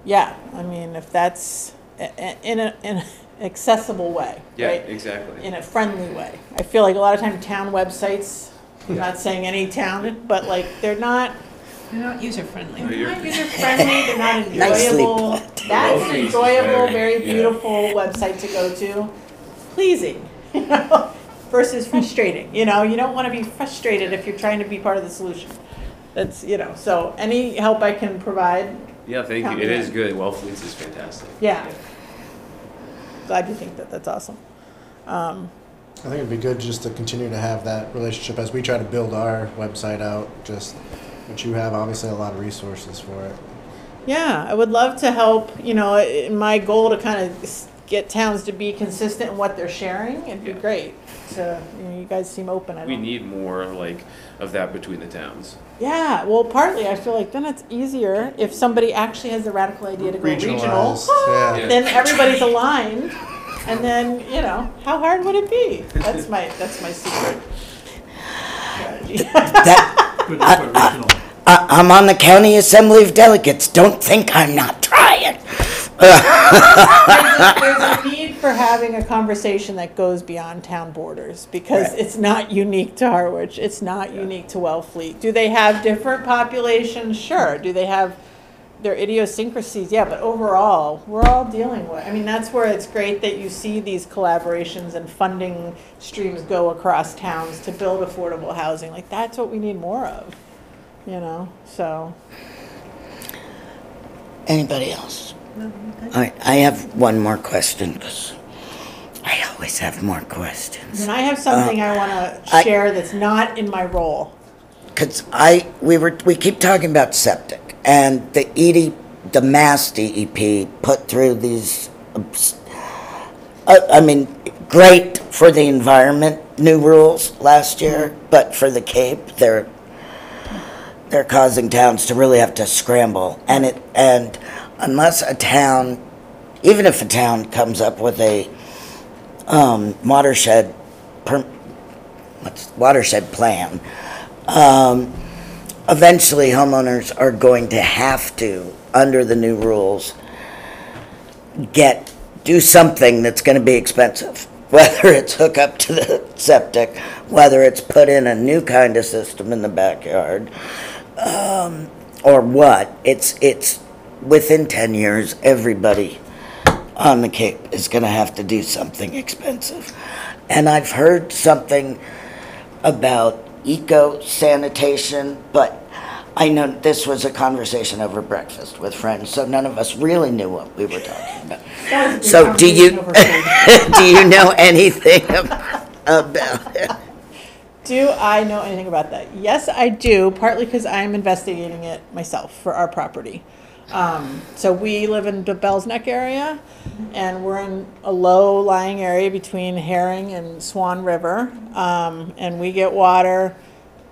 Yeah, I mean, if that's in an accessible way, Yeah, right? exactly. In a friendly way. I feel like a lot of time town websites, I'm not saying any town, but like they're not user-friendly. No, you're- user-friendly, they're not Nicely enjoyable. put. That's an It's enjoyable, very, very beautiful website to go to. Pleasing, you know, versus frustrating. You know, you don't want to be frustrated if you're trying to be part of the solution. That's, you know, so any help I can provide, Yeah, thank Count you. It me is in. good. Wellfleets is fantastic. Yeah. Glad you think that. That's awesome. I think it'd be good just to continue to have that relationship as we try to build our website out, just, which you have obviously a lot of resources for it. Yeah, I would love to help, you know, my goal to kind of get towns to be consistent in what they're sharing. It'd be Yeah. great. So, you know, you guys seem open. We need more like of that between the towns. Yeah, well, partly I feel like then it's easier if somebody actually has the radical idea to go regional. Regionalized, yeah. Then everybody's aligned, and then, you know, how hard would it be? That's my secret strategy. That, Good, that's what original. I'm on the County Assembly of Delegates. Don't think I'm not trying. There's a need for having a conversation that goes beyond town borders, because Right. it's not unique to Harwich. It's not unique to Wellfleet. Do they have different populations? Sure. Do they have their idiosyncrasies? Yeah, but overall, we're all dealing with, I mean, that's where it's great that you see these collaborations and funding streams go across towns to build affordable housing. Like, that's what we need more of, you know, so. Anybody else? All right, I have one more question because I always have more questions. And I have something I want to I- share that's not in my role. Because we keep talking about septic, and the Mass DEP put through these, I mean, great for the environment, new rules last year, but for the Cape, they're causing towns to really have to scramble, and unless a town, even if a town comes up with a watershed plan, eventually homeowners are going to have to, under the new rules, do something that's going to be expensive, whether it's hook up to the septic, whether it's put in a new kind of system in the backyard, or what. It's within 10 years, everybody on the Cape is going to have to do something expensive. And I've heard something about eco-sanitation, but I know this was a conversation over breakfast with friends, so none of us really knew what we were talking about. That was a good So do you, conversation over food. do you know anything about it? Do I know anything about that? Yes, I do, partly because I'm investigating it myself for our property. So we live in the Bell's Neck area, and we're in a low-lying area between Herring and Swan River, and we get water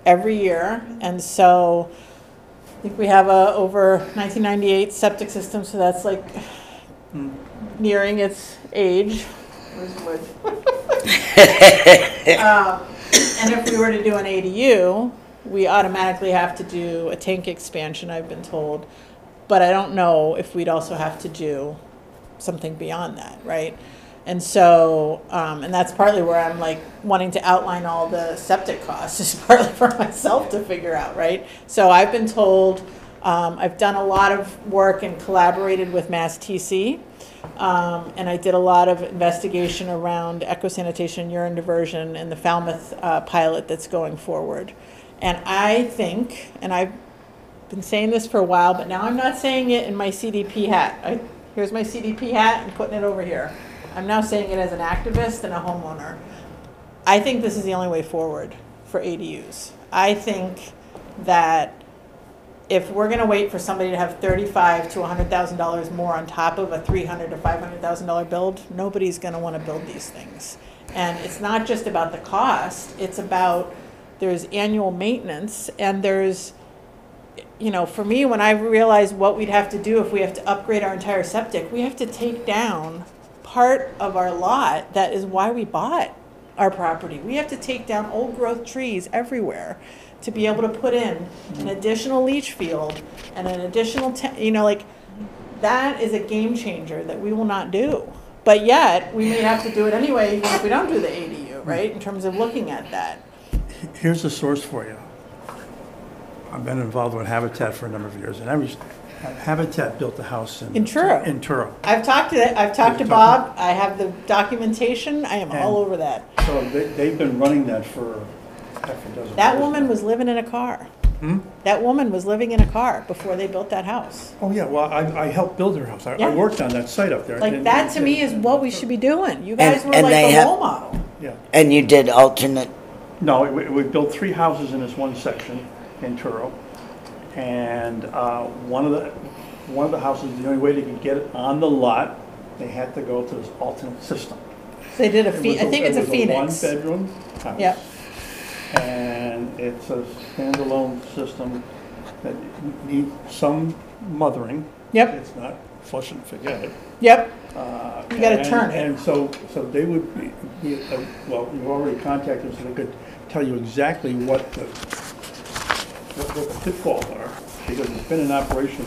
every year. And so I think we have a over 1998 septic system, so that's like nearing its age. Where's wood? And if we were to do an ADU, we automatically have to do a tank expansion, I've been told. But I don't know if we'd also have to do something beyond that, right? And so, and that's partly where I'm like wanting to outline all the septic costs, is partly for myself to figure out, right? So I've been told, I've done a lot of work and collaborated with Mass TC, and I did a lot of investigation around eco-sanitation, urine diversion, and the Falmouth pilot that's going forward. And I think, and I've been saying this for a while, but now I'm not saying it in my CDP hat. Here's my CDP hat and putting it over here. I'm now saying it as an activist and a homeowner. I think this is the only way forward for ADUs. I think that if we're going to wait for somebody to have $35,000 to $100,000 more on top of a $300,000 to $500,000 build, nobody's going to want to build these things. And it's not just about the cost. It's about there's annual maintenance, and there's, you know, for me, when I realized what we'd have to do if we have to upgrade our entire septic, we have to take down part of our lot. That is why we bought our property. We have to take down old growth trees everywhere to be able to put in an additional leach field and an additional, that is a game changer that we will not do. But yet, we may have to do it anyway, even if we don't do the ADU, right, in terms of looking at that. Here's the source for you. I've been involved with Habitat for a number of years, and Habitat built the house in Truro. In Truro. I've talked to Bob, I have the documentation, I am all over that. So they've been running that for half a dozen That years woman now. was living in a car. That woman was living in a car before they built that house. Oh, yeah, well, I helped build her house. I Yeah. worked on that site up there. Like, And- that to me is what we should be doing. You guys were and like they the have- role model. Yeah. And you did alternate, No, we built 3 houses in this one section in Truro. And one of the houses, the only way they could get it on the lot, they had to go to this alternate system. So they did It was I think it's a it was Phoenix. a 1-bedroom house. Yep. And it's a standalone system that needs some mothering. Yep. It's not flush and forget it. Yep. You gotta And- turn it. And so they would well, you've already contacted them, so they could tell you exactly what the pitfalls are, because it's been in operation.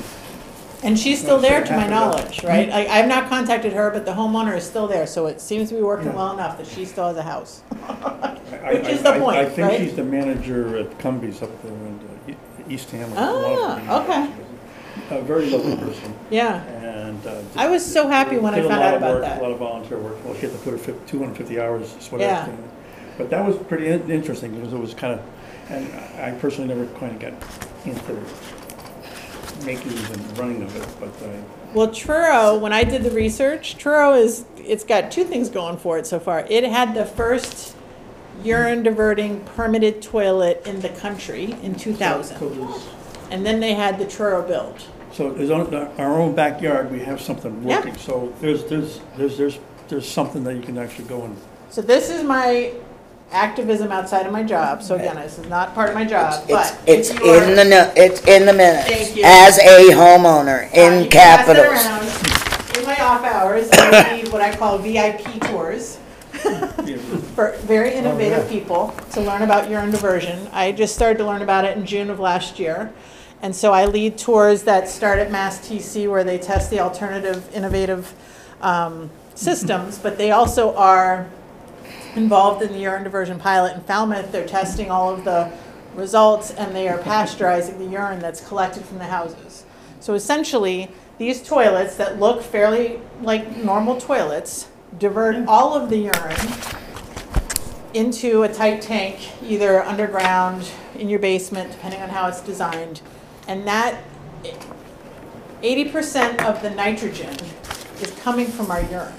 And she's still there, to my Half a dozen. knowledge, right? I've not contacted her, but the homeowner is still there, so it seems to be working well enough that she still has a house. Which is the point, I think right? she's the manager at Cumbies up there in East Ham. Okay. A very lovely person. Yeah. And I was so happy when I did a found lot out of about work, that. A lot of volunteer work. Well, she had to put her 250 hours, sweat Yeah. everything. But that was pretty interesting, because it was kind of, and I personally never kind of got into the makings and running of it, but Well, Truro, when I did the research, Truro it's got 2 things going for it so far. It had the first urine diverting permitted toilet in the country in 2000. And then they had the Truro built. So there's our own backyard, we have something Yeah. working. So there's something that you can actually go and. So this is my activism outside of my job. So again, this is not part of my job, but it's if you are- it's in the minutes. Thank you. As a homeowner you in can pass it capitals. around. In my off hours, I lead what I call VIP tours for very innovative people to learn about urine diversion. I just started to learn about it in June of last year. And so I lead tours that start at Mass TC, where they test the alternative, innovative systems, but they also are involved in the urine diversion pilot in Falmouth. They're testing all of the results, and they are pasteurizing the urine that's collected from the houses. So essentially, these toilets that look fairly like normal toilets divert all of the urine into a tight tank, either underground, in your basement, depending on how it's designed. And that 80% of the nitrogen is coming from our urine.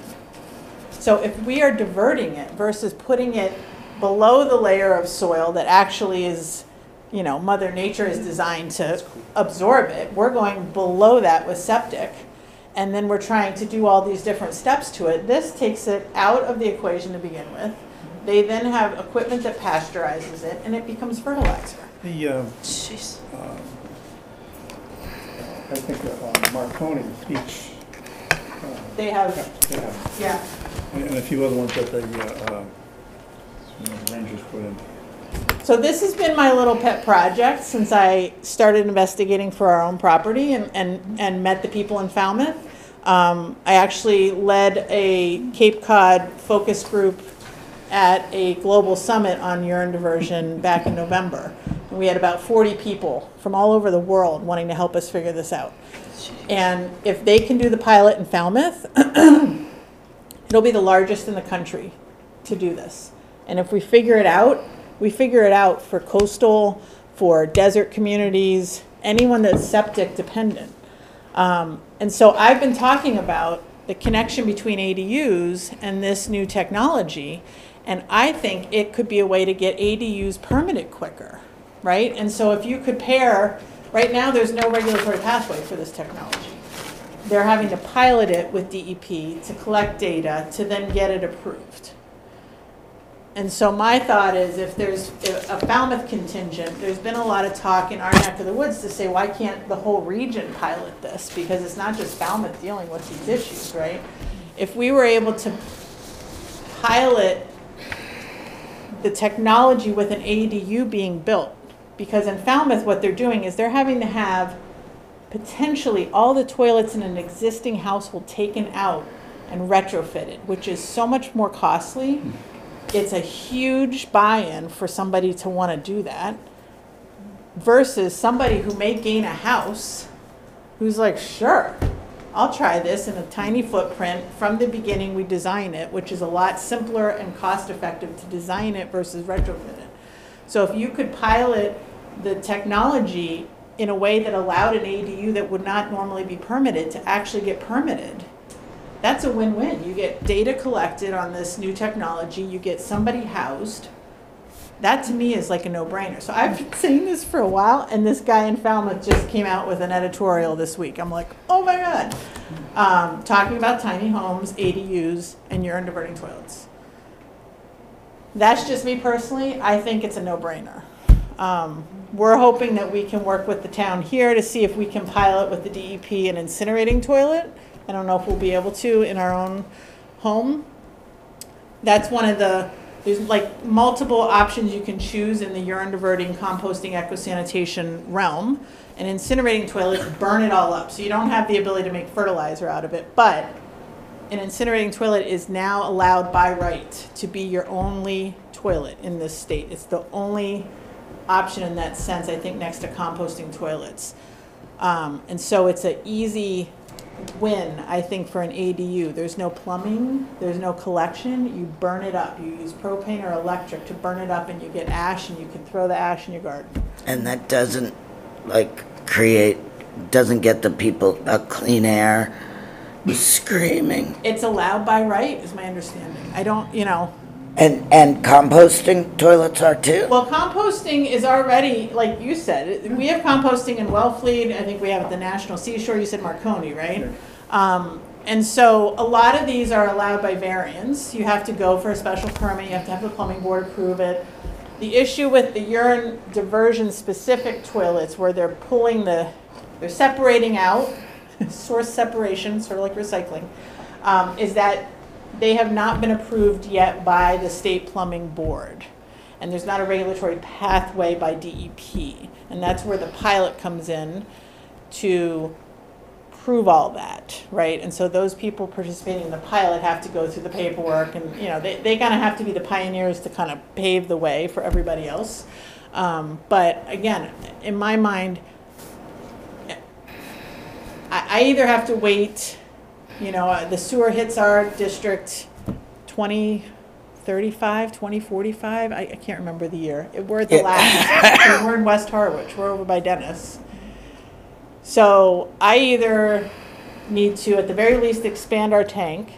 So if we are diverting it versus putting it below the layer of soil that actually is, Mother Nature is designed to absorb it, we're going below that with septic. And then we're trying to do all these different steps to it. This takes it out of the equation to begin with. They then have equipment that pasteurizes it, and it becomes fertilizer. Jeez. I think Marconi each. They have, They have, yeah. and a few other ones that the Rangers put in. So this has been my little pet project since I started investigating for our own property and met the people in Falmouth. I actually led a Cape Cod focus group at a global summit on urine diversion back in November. And we had about 40 people from all over the world wanting to help us figure this out. And if they can do the pilot in Falmouth, it'll be the largest in the country to do this. And if we figure it out for coastal, for desert communities, anyone that's septic dependent. And so I've been talking about the connection between ADUs and this new technology, and I think it could be a way to get ADUs permitted quicker, right? And so if you could pair, right now there's no regulatory pathway for this technology. They're having to pilot it with DEP to collect data to then get it approved. And so my thought is, if there's a Falmouth contingent, there's been a lot of talk in our neck of the woods to say, why can't the whole region pilot this? Because it's not just Falmouth dealing with these issues, right? If we were able to pilot the technology with an ADU being built. Because in Falmouth, what they're doing is they're having to have potentially all the toilets in an existing household taken out and retrofitted, which is so much more costly. It's a huge buy-in for somebody to want to do that versus somebody who may gain a house who's like, sure, I'll try this in a tiny footprint. From the beginning, we design it, which is a lot simpler and cost-effective to design it versus retrofit it. So if you could pilot the technology in a way that allowed an ADU that would not normally be permitted to actually get permitted, that's a win-win. You get data collected on this new technology, you get somebody housed. That to me is like a no-brainer. So I've been saying this for a while, and this guy in Falmouth just came out with an editorial this week. I'm like, oh my God. Talking about tiny homes, ADUs, and urine diverting toilets. That's just me personally. I think it's a no-brainer. We're hoping that we can work with the town here to see if we can pilot with the DEP an incinerating toilet. I don't know if we'll be able to in our own home. That's one of the, there's like multiple options you can choose in the urine diverting, composting, eco-sanitation realm. And incinerating toilets burn it all up, so you don't have the ability to make fertilizer out of it. But an incinerating toilet is now allowed by right to be your only toilet in this state. It's the only option in that sense, I think, next to composting toilets. And so it's an easy win, I think, for an ADU. There's no plumbing, there's no collection. You burn it up. You use propane or electric to burn it up, and you get ash, and you can throw the ash in your garden. And that doesn't doesn't get the people clean air screaming. It's allowed by right, is my understanding. I don't, And composting toilets are too? Well, composting is already, like you said, we have composting in Wellfleet. I think we have at the National Seashore. You said Marconi, right? And so a lot of these are allowed by variance. You have to go for a special permit. You have to have the plumbing board approve it. The issue with the urine diversion specific toilets where they're they're separating out, source separation, sort of like recycling, is that they have not been approved yet by the state plumbing board. And there's not a regulatory pathway by DEP. And that's where the pilot comes in to prove all that, right? And so those people participating in the pilot have to go through the paperwork, and they kind of have to be the pioneers to kind of pave the way for everybody else. But again, in my mind, I either have to wait, the sewer hits our district 2035, 2045. I can't remember the year. We're at the last. We're in West Harwich. We're over by Dennis. So I either need to, at the very least, expand our tank,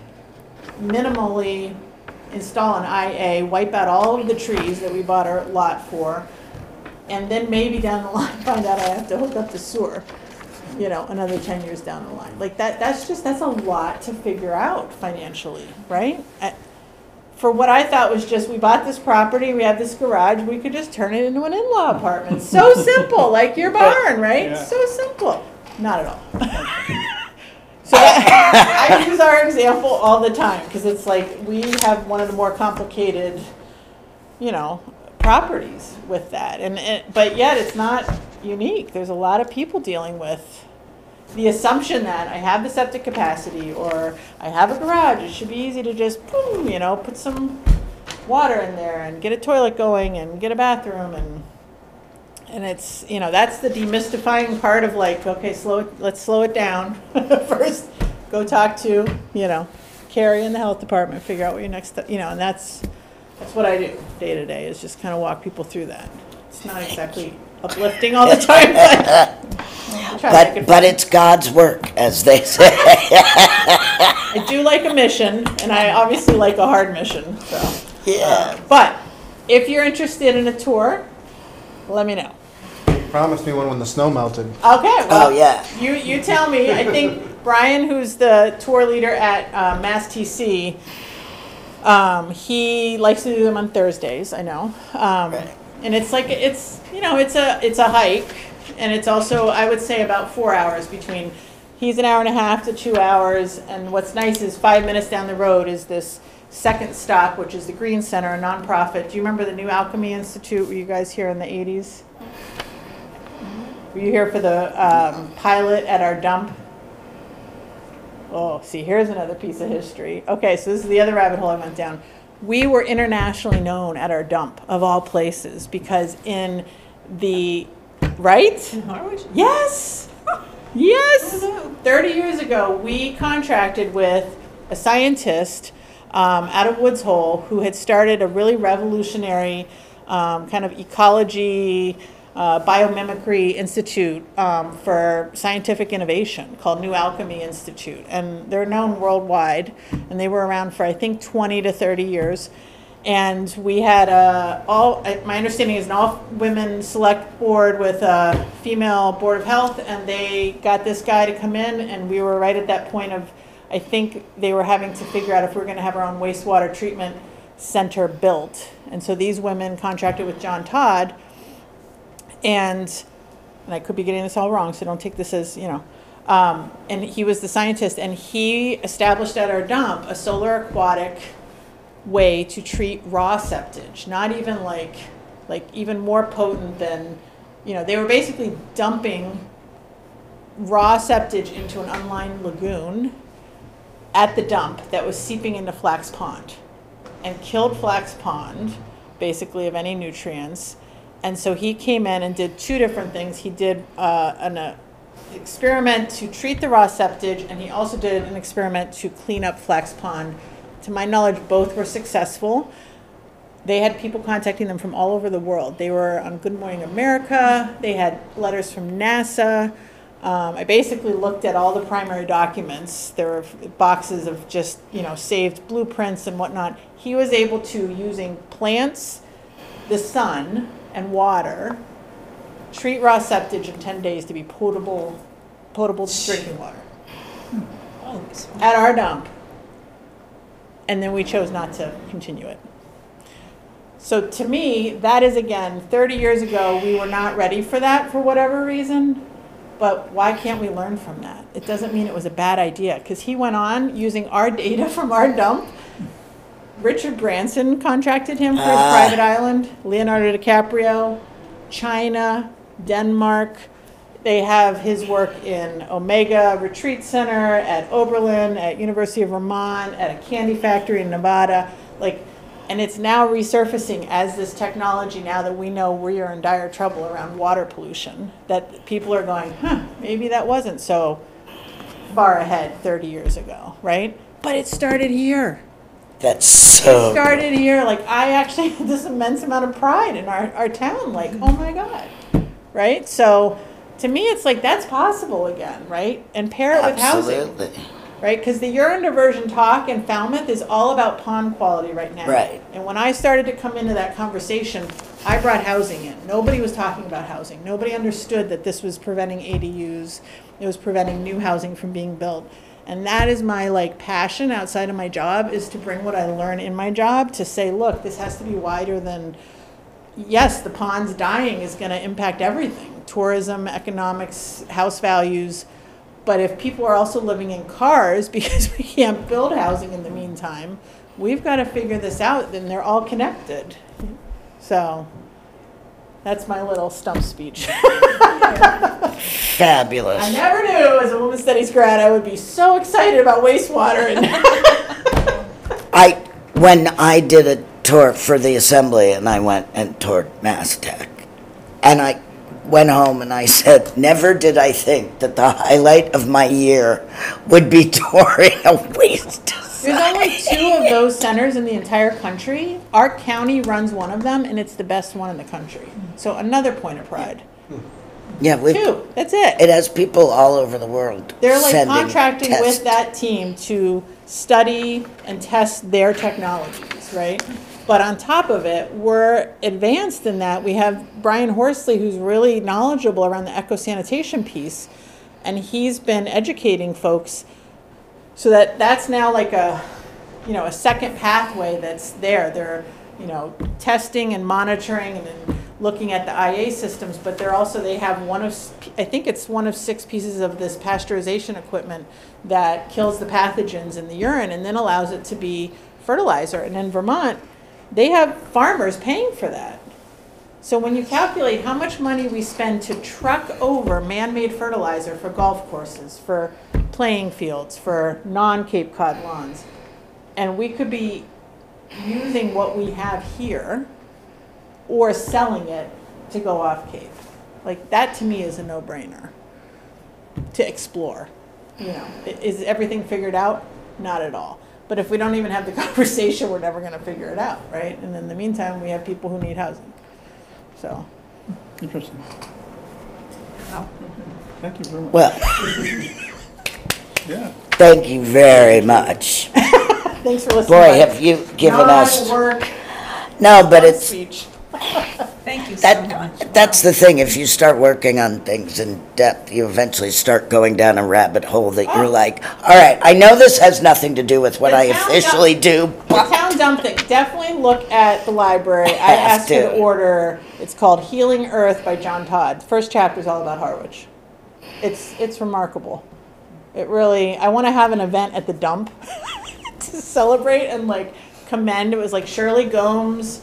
minimally install an IA, wipe out all of the trees that we bought our lot for, and then maybe down the line find out I have to hook up the sewer, another 10 years down the line. Like that's a lot to figure out financially, right? For what I thought was just, we bought this property, we have this garage, we could just turn it into an in-law apartment. So simple, like your barn, right? Yeah. So simple. Not at all. So I use our example all the time, because it's like we have one of the more complicated, properties with that. But yet it's not unique. There's a lot of people dealing with the assumption that I have the septic capacity or I have a garage. It should be easy to just, boom, put some water in there and get a toilet going and get a bathroom, and it's, that's the demystifying part of like, okay, let's slow it down. First, go talk to, Carrie in the health department, figure out what your next, and that's what I do day to day, is just kind of walk people through that. It's not exactly uplifting all the time, but it's God's work, as they say. I do like a mission, and I obviously like a hard mission. So Yeah. But if you're interested in a tour, let me know. You promised me one when the snow melted. Okay. Well, Oh, yeah. You tell me. I think Brian, who's the tour leader at Mass TC, he likes to do them on Thursdays. I know. Right. And it's like it's a hike, and it's also, I would say, about 4 hours between. He's an hour and a half to 2 hours, and what's nice is 5 minutes down the road is this second stop, which is the Green Center, a nonprofit. Do you remember the New Alchemy Institute? Were you guys here in the 80s? Were you here for the pilot at our dump? Oh, see, here's another piece of history. Okay, so this is the other rabbit hole I went down. We were internationally known at our dump, of all places, because in the, right? In Harwich? Yes! Yes! Oh, no. 30 years ago, we contracted with a scientist out of Woods Hole who had started a really revolutionary kind of ecology, biomimicry institute for scientific innovation called New Alchemy Institute. And they're known worldwide, and they were around for, I think, 20 to 30 years. And we had my understanding is an all-women select board with a female board of health, and they got this guy to come in, and we were right at that point of, I think they were having to figure out if we were going to have our own wastewater treatment center built. And so these women contracted with John Todd, and I could be getting this all wrong, so don't take this as, you know, and he was the scientist, and he established at our dump a solar aquatic way to treat raw septage, not even like even more potent than, you know, they were basically dumping raw septage into an unlined lagoon at the dump that was seeping into Flax Pond and killed Flax Pond, basically, of any nutrients. And so he came in and did two different things. He did an experiment to treat the raw septage, and he also did an experiment to clean up Flax Pond. To my knowledge, both were successful. They had people contacting them from all over the world. They were on Good Morning America. They had letters from NASA. I basically looked at all the primary documents. There were boxes of just, you know, saved blueprints and whatnot. He was able to, using plants, the sun, and water, treat raw septage in 10 days to be potable drinking water at our dump. And then we chose not to continue it. So to me, that is, again, 30 years ago, we were not ready for that for whatever reason. But why can't we learn from that? It doesn't mean it was a bad idea, because he went on using our data from our dump. Richard Branson contracted him for his private island. Leonardo DiCaprio, China, Denmark. They have his work in Omega Retreat Center, at Oberlin, at University of Vermont, at a candy factory in Nevada. And it's now resurfacing as this technology, now that we know we are in dire trouble around water pollution, that people are going, maybe that wasn't so far ahead 30 years ago, right? But it started here. That's so. It started here. I actually had this immense amount of pride in our town. Oh my God, right? So to me, it's that's possible again, right? And pair it with housing. Absolutely. Right, because the urine diversion talk in Falmouth is all about pond quality right now. Right. And when I started to come into that conversation, I brought housing in. Nobody was talking about housing. Nobody understood that this was preventing ADUs. It was preventing new housing from being built. And that is my passion outside of my job, is to bring what I learn in my job to say, look, this has to be wider than, yes, the ponds dying is going to impact everything. Tourism, economics, house values. But if people are also living in cars because we can't build housing in the meantime, we've got to figure this out, then they're all connected. So that's my little stump speech. Fabulous. I never knew as a women's studies grad I would be so excited about wastewater. When I did a tour for the assembly, and I went and toured Mass Tech, and I went home and I said, never did I think that the highlight of my year would be touring a waste site. There's only 2 of those centers in the entire country. Our county runs one of them, and it's the best one in the country. So another point of pride. Yeah, 2, that's it. It has people all over the world. They're sending contracting tests. with that team to study and test their technologies, right? But on top of it, we're advanced in that. We have Brian Horsley, who's really knowledgeable around the eco-sanitation piece, and he's been educating folks so that that's now a second pathway that's there. They're, testing and monitoring and then looking at the IA systems, but they have one of 6 pieces of this pasteurization equipment that kills the pathogens in the urine and then allows it to be fertilizer. And in Vermont, they have farmers paying for that. So when you calculate how much money we spend to truck over man-made fertilizer for golf courses, for playing fields, for non-Cape Cod lawns, and we could be using what we have here or selling it to go off Cape. Like, that to me is a no-brainer to explore. You know, is everything figured out? Not at all. But if we don't even have the conversation, we're never going to figure it out, right? And in the meantime, we have people who need housing. So. Interesting. Wow. Thank you very much. Well, Yeah. thank you very much. Thanks for listening. Boy, have you given us. Work No, but it's. speech. Thank you so much. That's the thing. If you start working on things in depth, you eventually start going down a rabbit hole that you're like, all right, I know this has nothing to do with what The I town officially do. The town dump thing. Definitely look at the library. I Have asked you to to. order. It's called Healing Earth by John Todd. The first chapter is all about Harwich. It's remarkable. It really. I want to have an event at the dump to celebrate and like commend. It was like Shirley Gomes,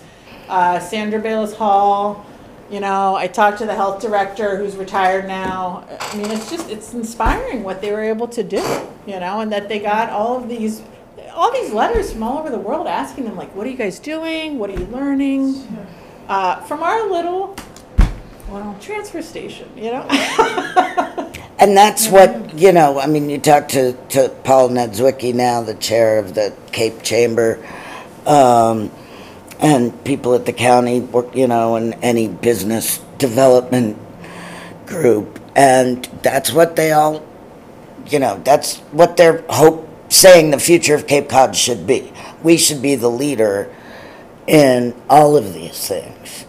Sandra Bayless Hall. You know, I talked to the health director who's retired now. I mean, it's inspiring what they were able to do, you know, and that they got all these letters from all over the world asking them, like, what are you guys doing? What are you learning? From our little transfer station, you know? And that's what, you know, I mean, you talk to Paul Nedzwicki now, the chair of the Cape Chamber, and people at the county, you know, and any business development group. And that's what they all, you know, that's what they're saying the future of Cape Cod should be. We should be the leader in all of these things,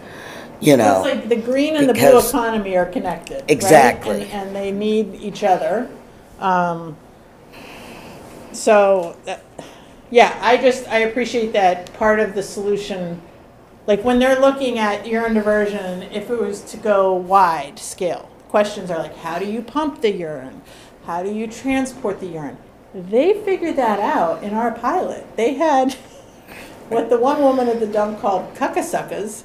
you know. It's like the green and the blue because- economy are connected. Exactly. Right? And they need each other. Yeah, I appreciate that part of the solution, like when they're looking at urine diversion, if it was to go wide scale, questions are like, how do you pump the urine? How do you transport the urine? They figured that out in our pilot. They had what the one woman at the dump called cuckasuckas.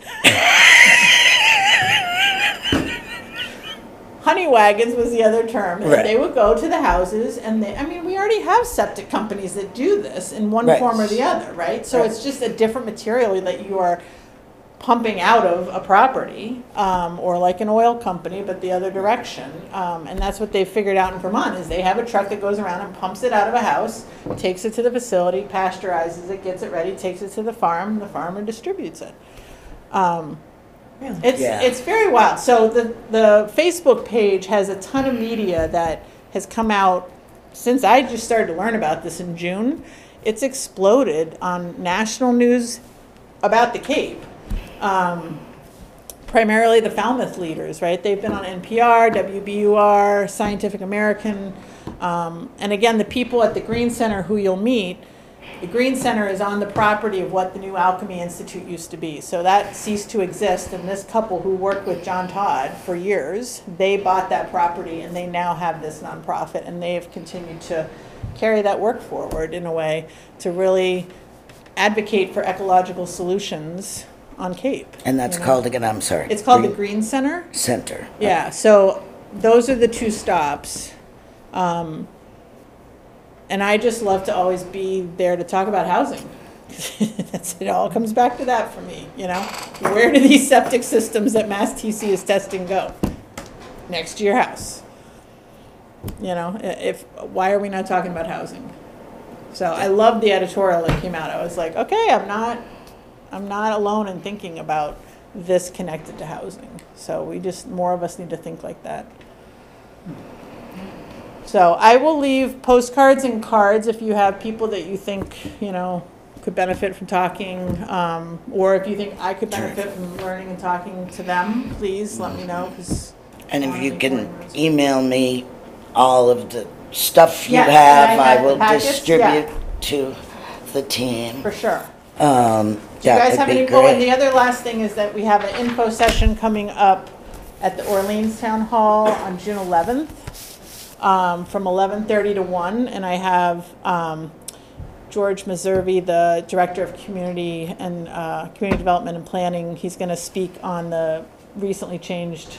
Honey wagons was the other term. And Right. they would go to the houses and we already have septic companies that do this in one Right. form or the other, right? So Right. it's just a different material that you are pumping out of a property, or like an oil company, but the other direction. And that's what they've figured out in Vermont is they have a truck that goes around and pumps it out of a house, takes it to the facility, pasteurizes it, gets it ready, takes it to the farmer distributes it. Really? It's very wild. So the Facebook page has a ton of media that has come out since I just started to learn about this in June. It's exploded on national news about the Cape. Primarily the Falmouth leaders, right? They've been on NPR, WBUR, Scientific American, and again, the people at the Green Center who you'll meet. The Green Center is on the property of what the new Alchemy Institute used to be. So that ceased to exist, and this couple who worked with John Todd for years, they bought that property and they now have this nonprofit, and they have continued to carry that work forward in a way to really advocate for ecological solutions on Cape. And that's called again, I'm sorry. It's called the Green Center. Center. Yeah, so those are the two stops. And I just love to always be there to talk about housing. It all comes back to that for me, you know? Where do these septic systems that Mass TC is testing go? Next to your house. You know, why are we not talking about housing? So I love the editorial that came out. I was like, okay, I'm not alone in thinking about this connected to housing. So more of us need to think like that. So I will leave postcards and cards if you have people that you think, you know, could benefit from talking, or if you think I could benefit from learning and talking to them, please let me know. And if you can email me all of the stuff you Yeah, have, and I have I will the packets, distribute to the team. For sure. Do Do you guys have any, and the other last thing is that we have an info session coming up at the Orleans Town Hall on June 11th, from 11:30 to 1, and I have George Meservey, the Director of Community and Community Development and Planning. He's going to speak on the recently changed,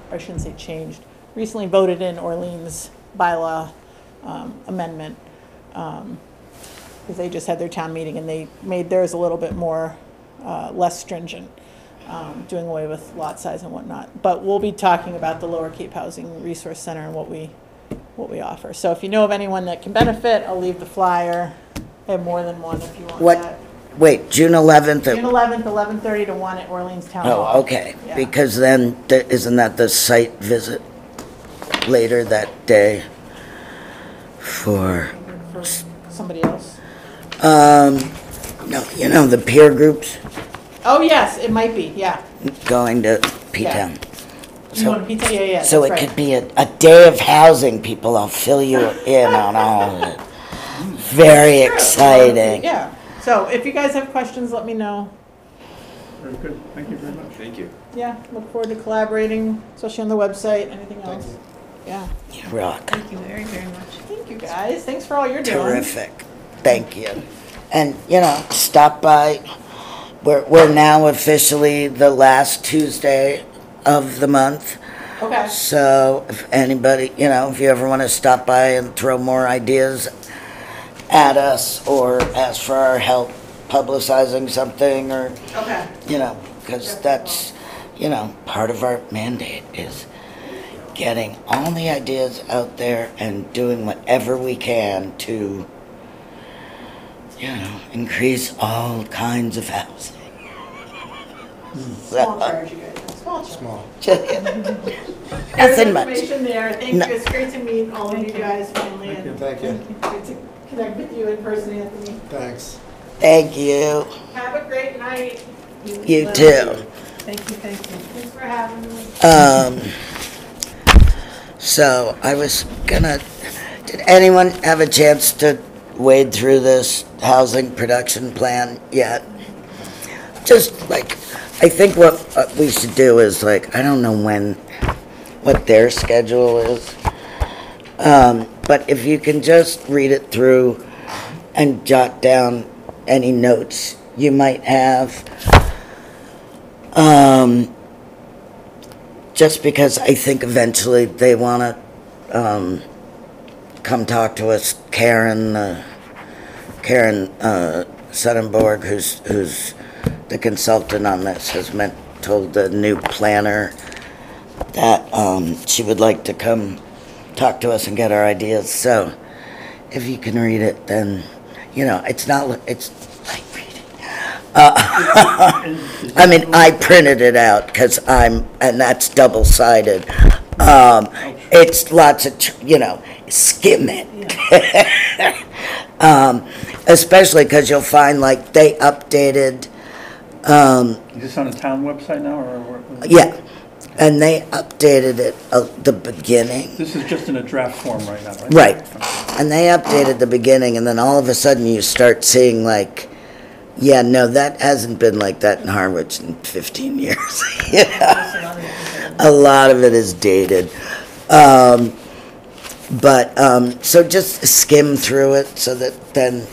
or I shouldn't say changed, recently voted in Orleans bylaw amendment. Because they just had their town meeting and they made theirs a little bit more, less stringent, doing away with lot size and whatnot. But we'll be talking about the Lower Cape Housing Resource Center and what we offer. So if you know of anyone that can benefit, I'll leave the flyer. I have more than one if you want that. Wait, June 11th? June 11th, 11:30 to 1 at Orleans Town Hall. Oh, okay, Yeah. because then, isn't that the site visit later that day for, For somebody else. no, you know, the peer groups Oh, yes, it might be, yeah. going to P-Town? You want a pizza? Yeah, yeah, So that's it right. could be a day of housing, people. I'll fill you in on all of it. Very Sure. exciting. Yeah. So if you guys have questions, let me know. Very good, thank you very much. Thank you. Yeah, look forward to collaborating, especially on the website, anything else. Yeah. You rock. Thank you very, very much. Thank you, guys. Thanks for all you're doing. Terrific. Thank you. And, you know, stop by. We're now officially the last Tuesday of the month. Okay. So if anybody, you know, if you ever want to stop by and throw more ideas at us or ask for our help publicizing something or, Okay. you know, because that's, you know, part of our mandate is getting all the ideas out there and doing whatever we can to, you know, increase all kinds of housing. Small charge, you guys. Small charge. Small. There's Nothing much. information there. Thank No. you. It's great to meet all of you guys finally. And Thank you. great to connect with you in person, Anthony. Thanks. Thank you. Have a great night. You too. Thank you, thank you. Thanks for having me. So I was gonna, did anyone have a chance to wade through this housing production plan yet? Just like, I think what we should do is like, I don't know what their schedule is. But if you can just read it through and jot down any notes you might have. Just because I think eventually they want to come talk to us. Karen Sonnenborg, who's the consultant on this, has told the new planner that she would like to come talk to us and get our ideas. So if you can read it, then, you know, it's like reading. I mean, I printed it out because and that's double-sided. It's lots of, you know, skim it. Especially because you'll find, like, they updated, Is this on the town website now, or? yeah, and they updated it at the beginning. This is just in a draft form right now, right? Right. And they updated the beginning, and then all of a sudden you start seeing, like, yeah, no, that hasn't been like that in Harwich in 15 years. Yeah. A lot of it is dated. So just skim through it so that then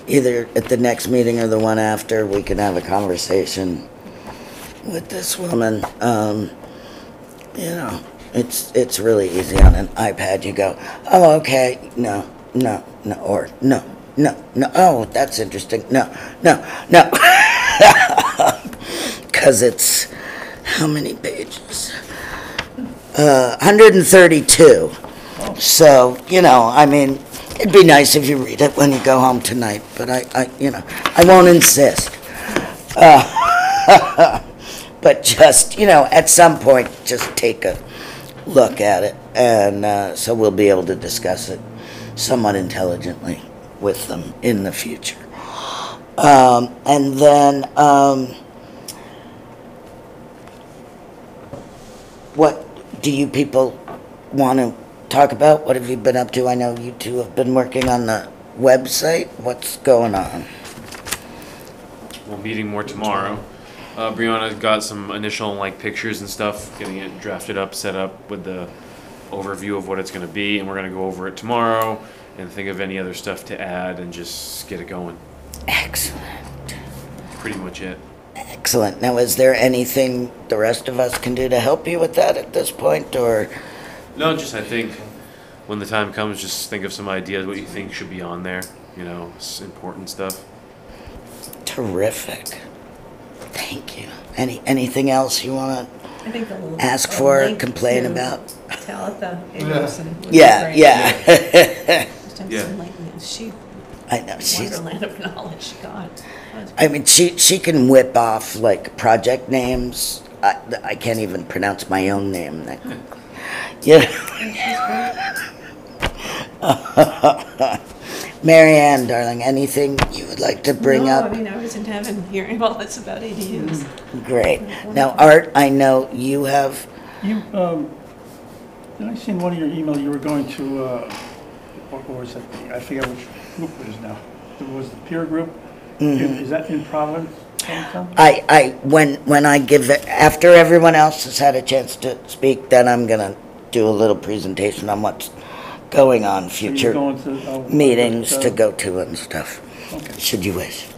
either at the next meeting or the one after, we can have a conversation with this woman. You know, it's really easy on an iPad. You go, oh, okay, no, or no, oh, that's interesting, no. Because it's, how many pages? 132. So, you know, I mean, it'd be nice if you read it when you go home tonight, but I won't insist. But just, you know, at some point, just take a look at it, and so we'll be able to discuss it somewhat intelligently with them in the future. And then, what do you people want to talk about? What have you been up to? I know you two have been working on the website. What's going on? We're meeting more tomorrow. Brianna got some initial like pictures and stuff, getting it drafted up, set up with the overview of what it's going to be, and we're going to go over it tomorrow and think of any other stuff to add and just get it going. Excellent. Pretty much it. Excellent. Now, is there anything the rest of us can do to help you with that at this point, or? No, just I think when the time comes, just think of some ideas what you think should be on there. You know, it's important stuff. Terrific. Thank you. Anything else you want I think to ask for, link complain to about? Talitha Anderson would be Yeah, great. yeah. Just have Yeah. some, like, she, I know, she's, wonderland of knowledge, God. I mean, she can whip off like project names. I can't even pronounce my own name. Yeah. Mary Ann, darling, anything you would like to bring No, up? I mean, I was in heaven hearing all this about ADUs. Great. Now, Art, I know you have. You, I seen one of your emails, you were going to, what was it? I forget which group it is now. It was the peer group? Is that in Providence? When I give it, after everyone else has had a chance to speak, then I'm gonna do a little presentation on what's going on, So you're future going to, meetings to go to and stuff, Okay. should you wish.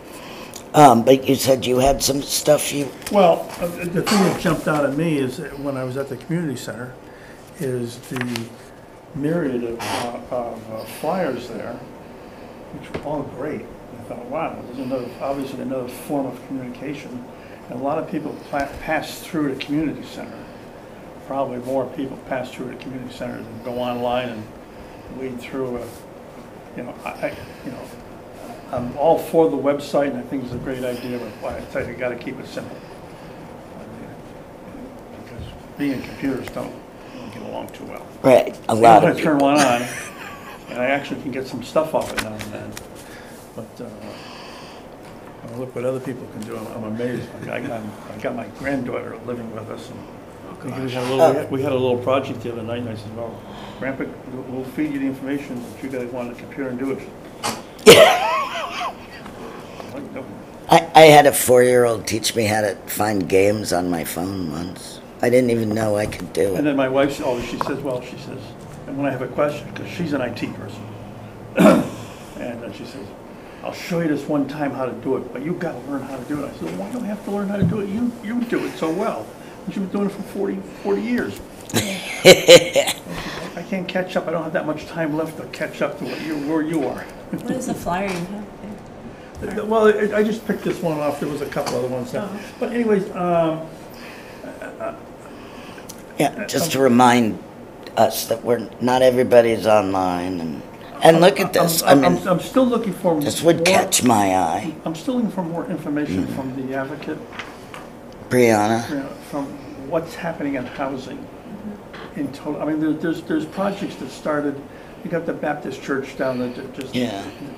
But you said you had some stuff you, Well, the thing that jumped out at me is that when I was at the community center, is the myriad of flyers there, which were all great. I thought, wow, there's obviously another form of communication. And a lot of people pass through the community center. Probably more people pass through the community center than go online and wade through I'm all for the website, and I think it's a great idea, but I tell you, you gotta keep it simple. Because being in computers don't get along too well. right, a lot I of turn people. one on, and I actually can get some stuff off it now and then. But when I look what other people can do, I'm amazed. I got my granddaughter living with us, and we had a little project the other night, and I said, well, Grandpa, we'll feed you the information, but you guys want a computer and do it. I had a 4-year-old teach me how to find games on my phone once. I didn't even know I could do And it. then my wife, she says, and when I have a question, because she's an IT person, and then she says, I'll show you this one time how to do it, but you've got to learn how to do it. I said, well, why do I have to learn how to do it? You do it so well. And she's been doing it for 40 years. I can't catch up. I don't have that much time left to catch up to where you are. What is the flyer you have? Well, I just picked this one off. There was a couple other ones. But anyways, Yeah, just to remind us that not everybody's online, and look at this. I mean, I'm still looking for this would catch my eye. I'm still looking for more information from the advocate, Brianna, from what's happening in housing in total. I mean, there's projects that started. You got the Baptist church down there that just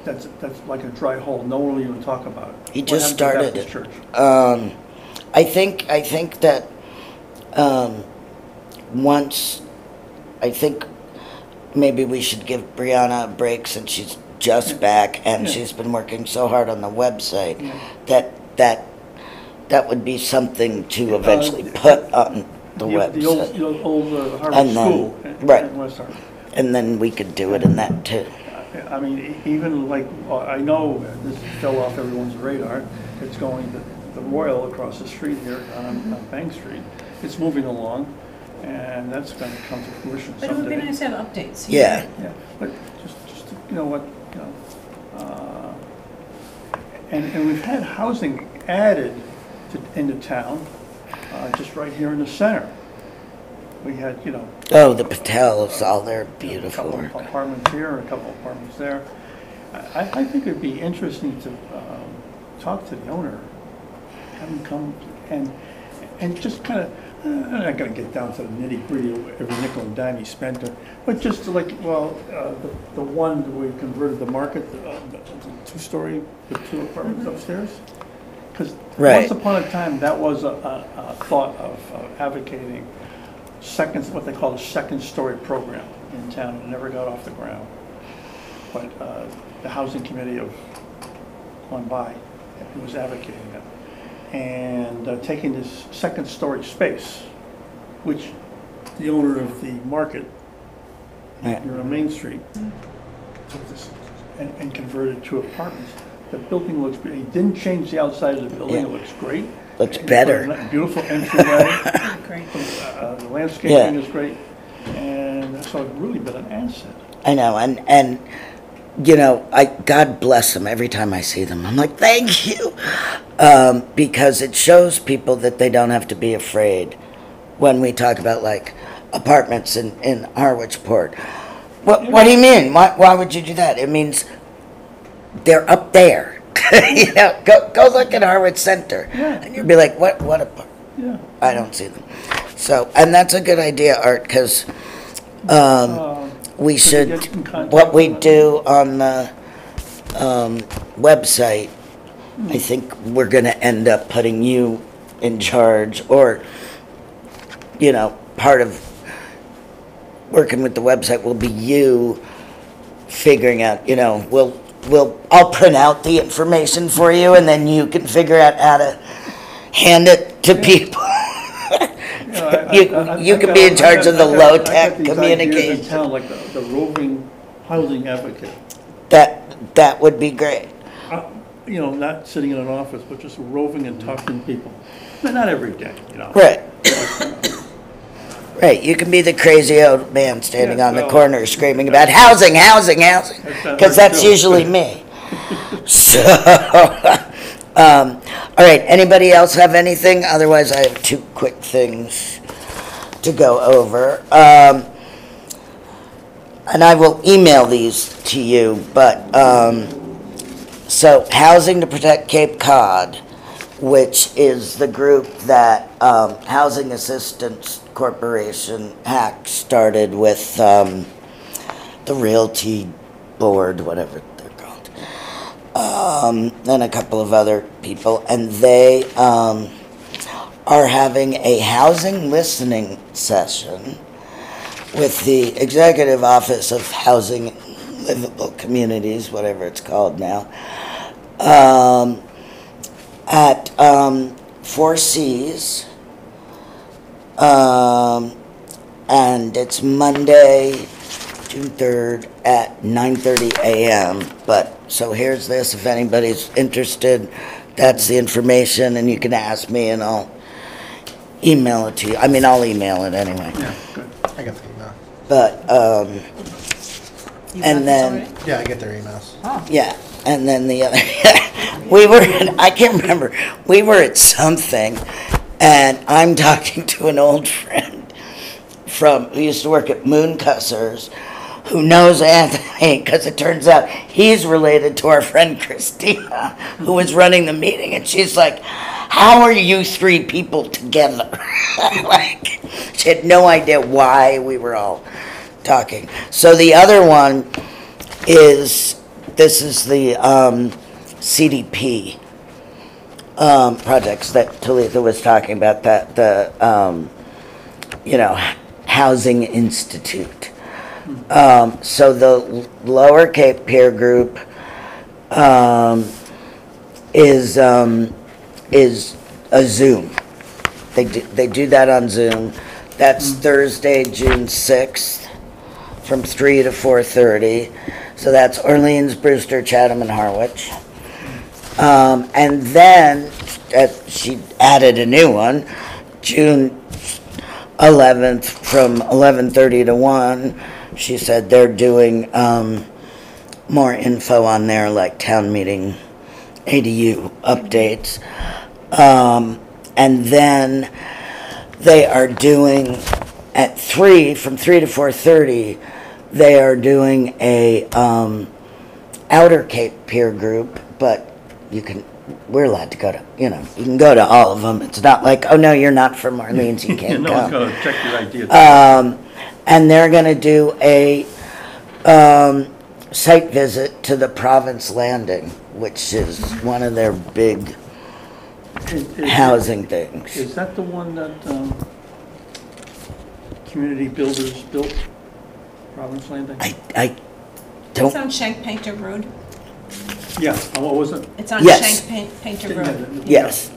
that's like a dry hole. No one will even talk about it. he What just happened to started Baptist it. church? I think that once, I think maybe we should give Brianna a break since she's just back and she's been working so hard on the website that would be something to eventually put on the website. The old Harvard And then- School right. in West Harvard. And then we could do it in that too. I mean, even like, I know this fell off everyone's radar. It's going to the Royal across the street here on Bank Street. It's moving along, and that's going to come to fruition someday. But it would be nice to have updates. Yeah. Yeah, but just you know what, and we've had housing added into town, just right here in the center. We had, Oh, the Patels, all their a beautiful couple work. apartments here, a couple apartments there. I think it'd be interesting to talk to the owner, have him come and just kind of, I'm not going to get down to the nitty gritty of every nickel and dime he spent, but just like, the one that we converted the market, the two-story, the 2 apartments upstairs. Because once upon a time, that was a thought of advocating what they call a second-story program in town. It never got off the ground. But the housing committee of gone by was advocating it. And taking this second-story space, which the owner of the market Yeah. You're on Main Street. And converted to apartments. The building looks, he didn't change the outside of the building, Yeah. it looks great. Looks He put better. a Beautiful entryway. Great. The landscaping is great, and so it's really been an asset. I know, and you know, God bless them every time I see them. I'm like, thank you, because it shows people that they don't have to be afraid when we talk about like apartments in Harwich Port. What do you mean? Why would you do that? It means they're up there. You know, go look at Harwich Center, and you'll be like, what a. Yeah. I don't see them. So, and that's a good idea, Art, because we Could should, you get in contact what we with do on the website, I think we're going to end up putting you in charge, or, you know, part of working with the website will be you figuring out, you know, I'll print out the information for you, and then you can figure out how to hand it to people. You can be in charge of the low-tech communication. In town, like the roving housing advocate. That would be great. You know, not sitting in an office, but just roving and talking to people. Not every day, you know. Right. Right, you can be the crazy old man standing Yeah, on the well, corner screaming about housing, because that's usually me. So, all right, anybody else have anything? Otherwise, I have 2 quick things to go over. And I will email these to you, but, so Housing to Protect Cape Cod, which is the group that Housing Assistance Corporation, HAC, started with the Realty Board, whatever they're called, and a couple of other people, and they are having a housing listening session with the Executive Office of Housing and Livable Communities, whatever it's called now, at 4 Cs, and it's Monday, June 3rd at 9:30 a.m. But, so here's this, if anybody's interested, that's the information, and you can ask me and I'll email it to you. I mean, I'll email it anyway. Yeah, good. I get the email. But, You got and this then, already? Yeah, I get their emails. Oh, yeah, and then the other, I can't remember, we were at something, and I'm talking to an old friend who used to work at Mooncussers, who knows Anthony, because it turns out he's related to our friend Christina, who was running the meeting, and she's like, how are you 3 people together? Like, she had no idea why we were all talking. So the other one is, this is the CDP projects that Talitha was talking about, that the you know, Housing Institute. So the Lower Cape Peer Group is a Zoom. They do that on Zoom. That's Thursday, June 6th, from 3 to 4:30. So that's Orleans, Brewster, Chatham, and Harwich. And then she added a new one, June 11th, from 11:30 to 1. She said they're doing more info on there, like town meeting ADU updates. And then they are doing at 3, from 3 to 4:30, they are doing a Outer Cape peer group, but we're allowed to go to, you know, you can go to all of them. It's not like, oh no, you're not from Orleans, you can't No one's go. gonna check your idea. And they're gonna do a site visit to the Province Landing, which is one of their big housing things. Is that the one that community builders built, Province Landing? I it's don't, on Shank Painter Road. Yeah, what was it? It's on Yes. Shank Painter Road. yes.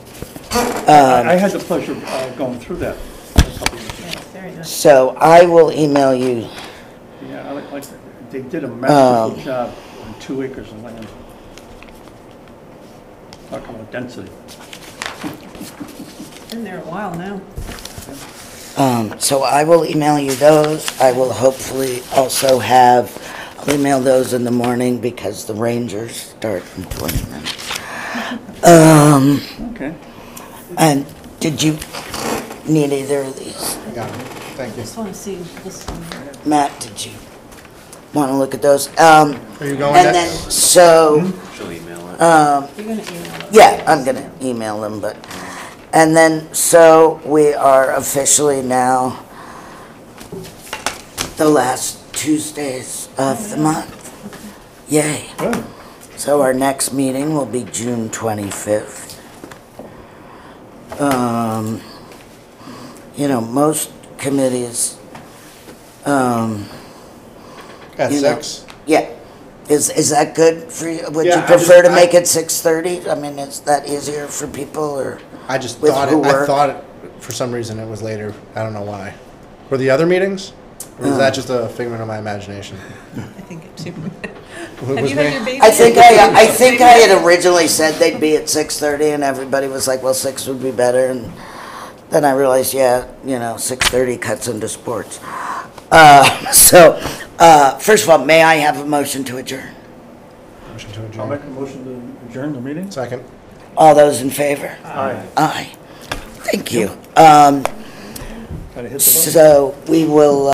I had the pleasure of going through that a couple of years ago. Yeah, very nice. So I will email you Yeah, Like, they did a masterful job on 2 acres of land. Talk about density. Been there a while now. So I will email you those. I will hopefully also I'll email those in the morning because the Rangers start in 20 minutes. Okay. And did you need either of these? I got it. Thank you. Just want to see this one. Matt, did you want to look at those? Are you going And then, next? so, She'll email it. You're gonna email it. yeah, I'm gonna email them, but, and then, so we are officially now the last Tuesdays of the month. Yay. Good. So our next meeting will be June 25th. You know, most committees, At you know, 6? yeah. Is that good for you? Would Yeah, you I prefer just- to make it 6:30? I mean, is that easier for people, or? I just With thought who it, I work? thought it, for some reason it was later. I don't know why. Were the other meetings? Or is that just a figment of my imagination? I think it too. It Have was you had me. your baby? I think I had originally said they'd be at 6:30, and everybody was like, well, 6 would be better, and then I realized, yeah, you know, 6:30 cuts into sports. First of all, may I have a motion to adjourn? Motion to I'll adjourn. make a motion to adjourn the meeting. Second. All those in favor? Aye. Aye. Thank you. Gotta hit the button. So we will.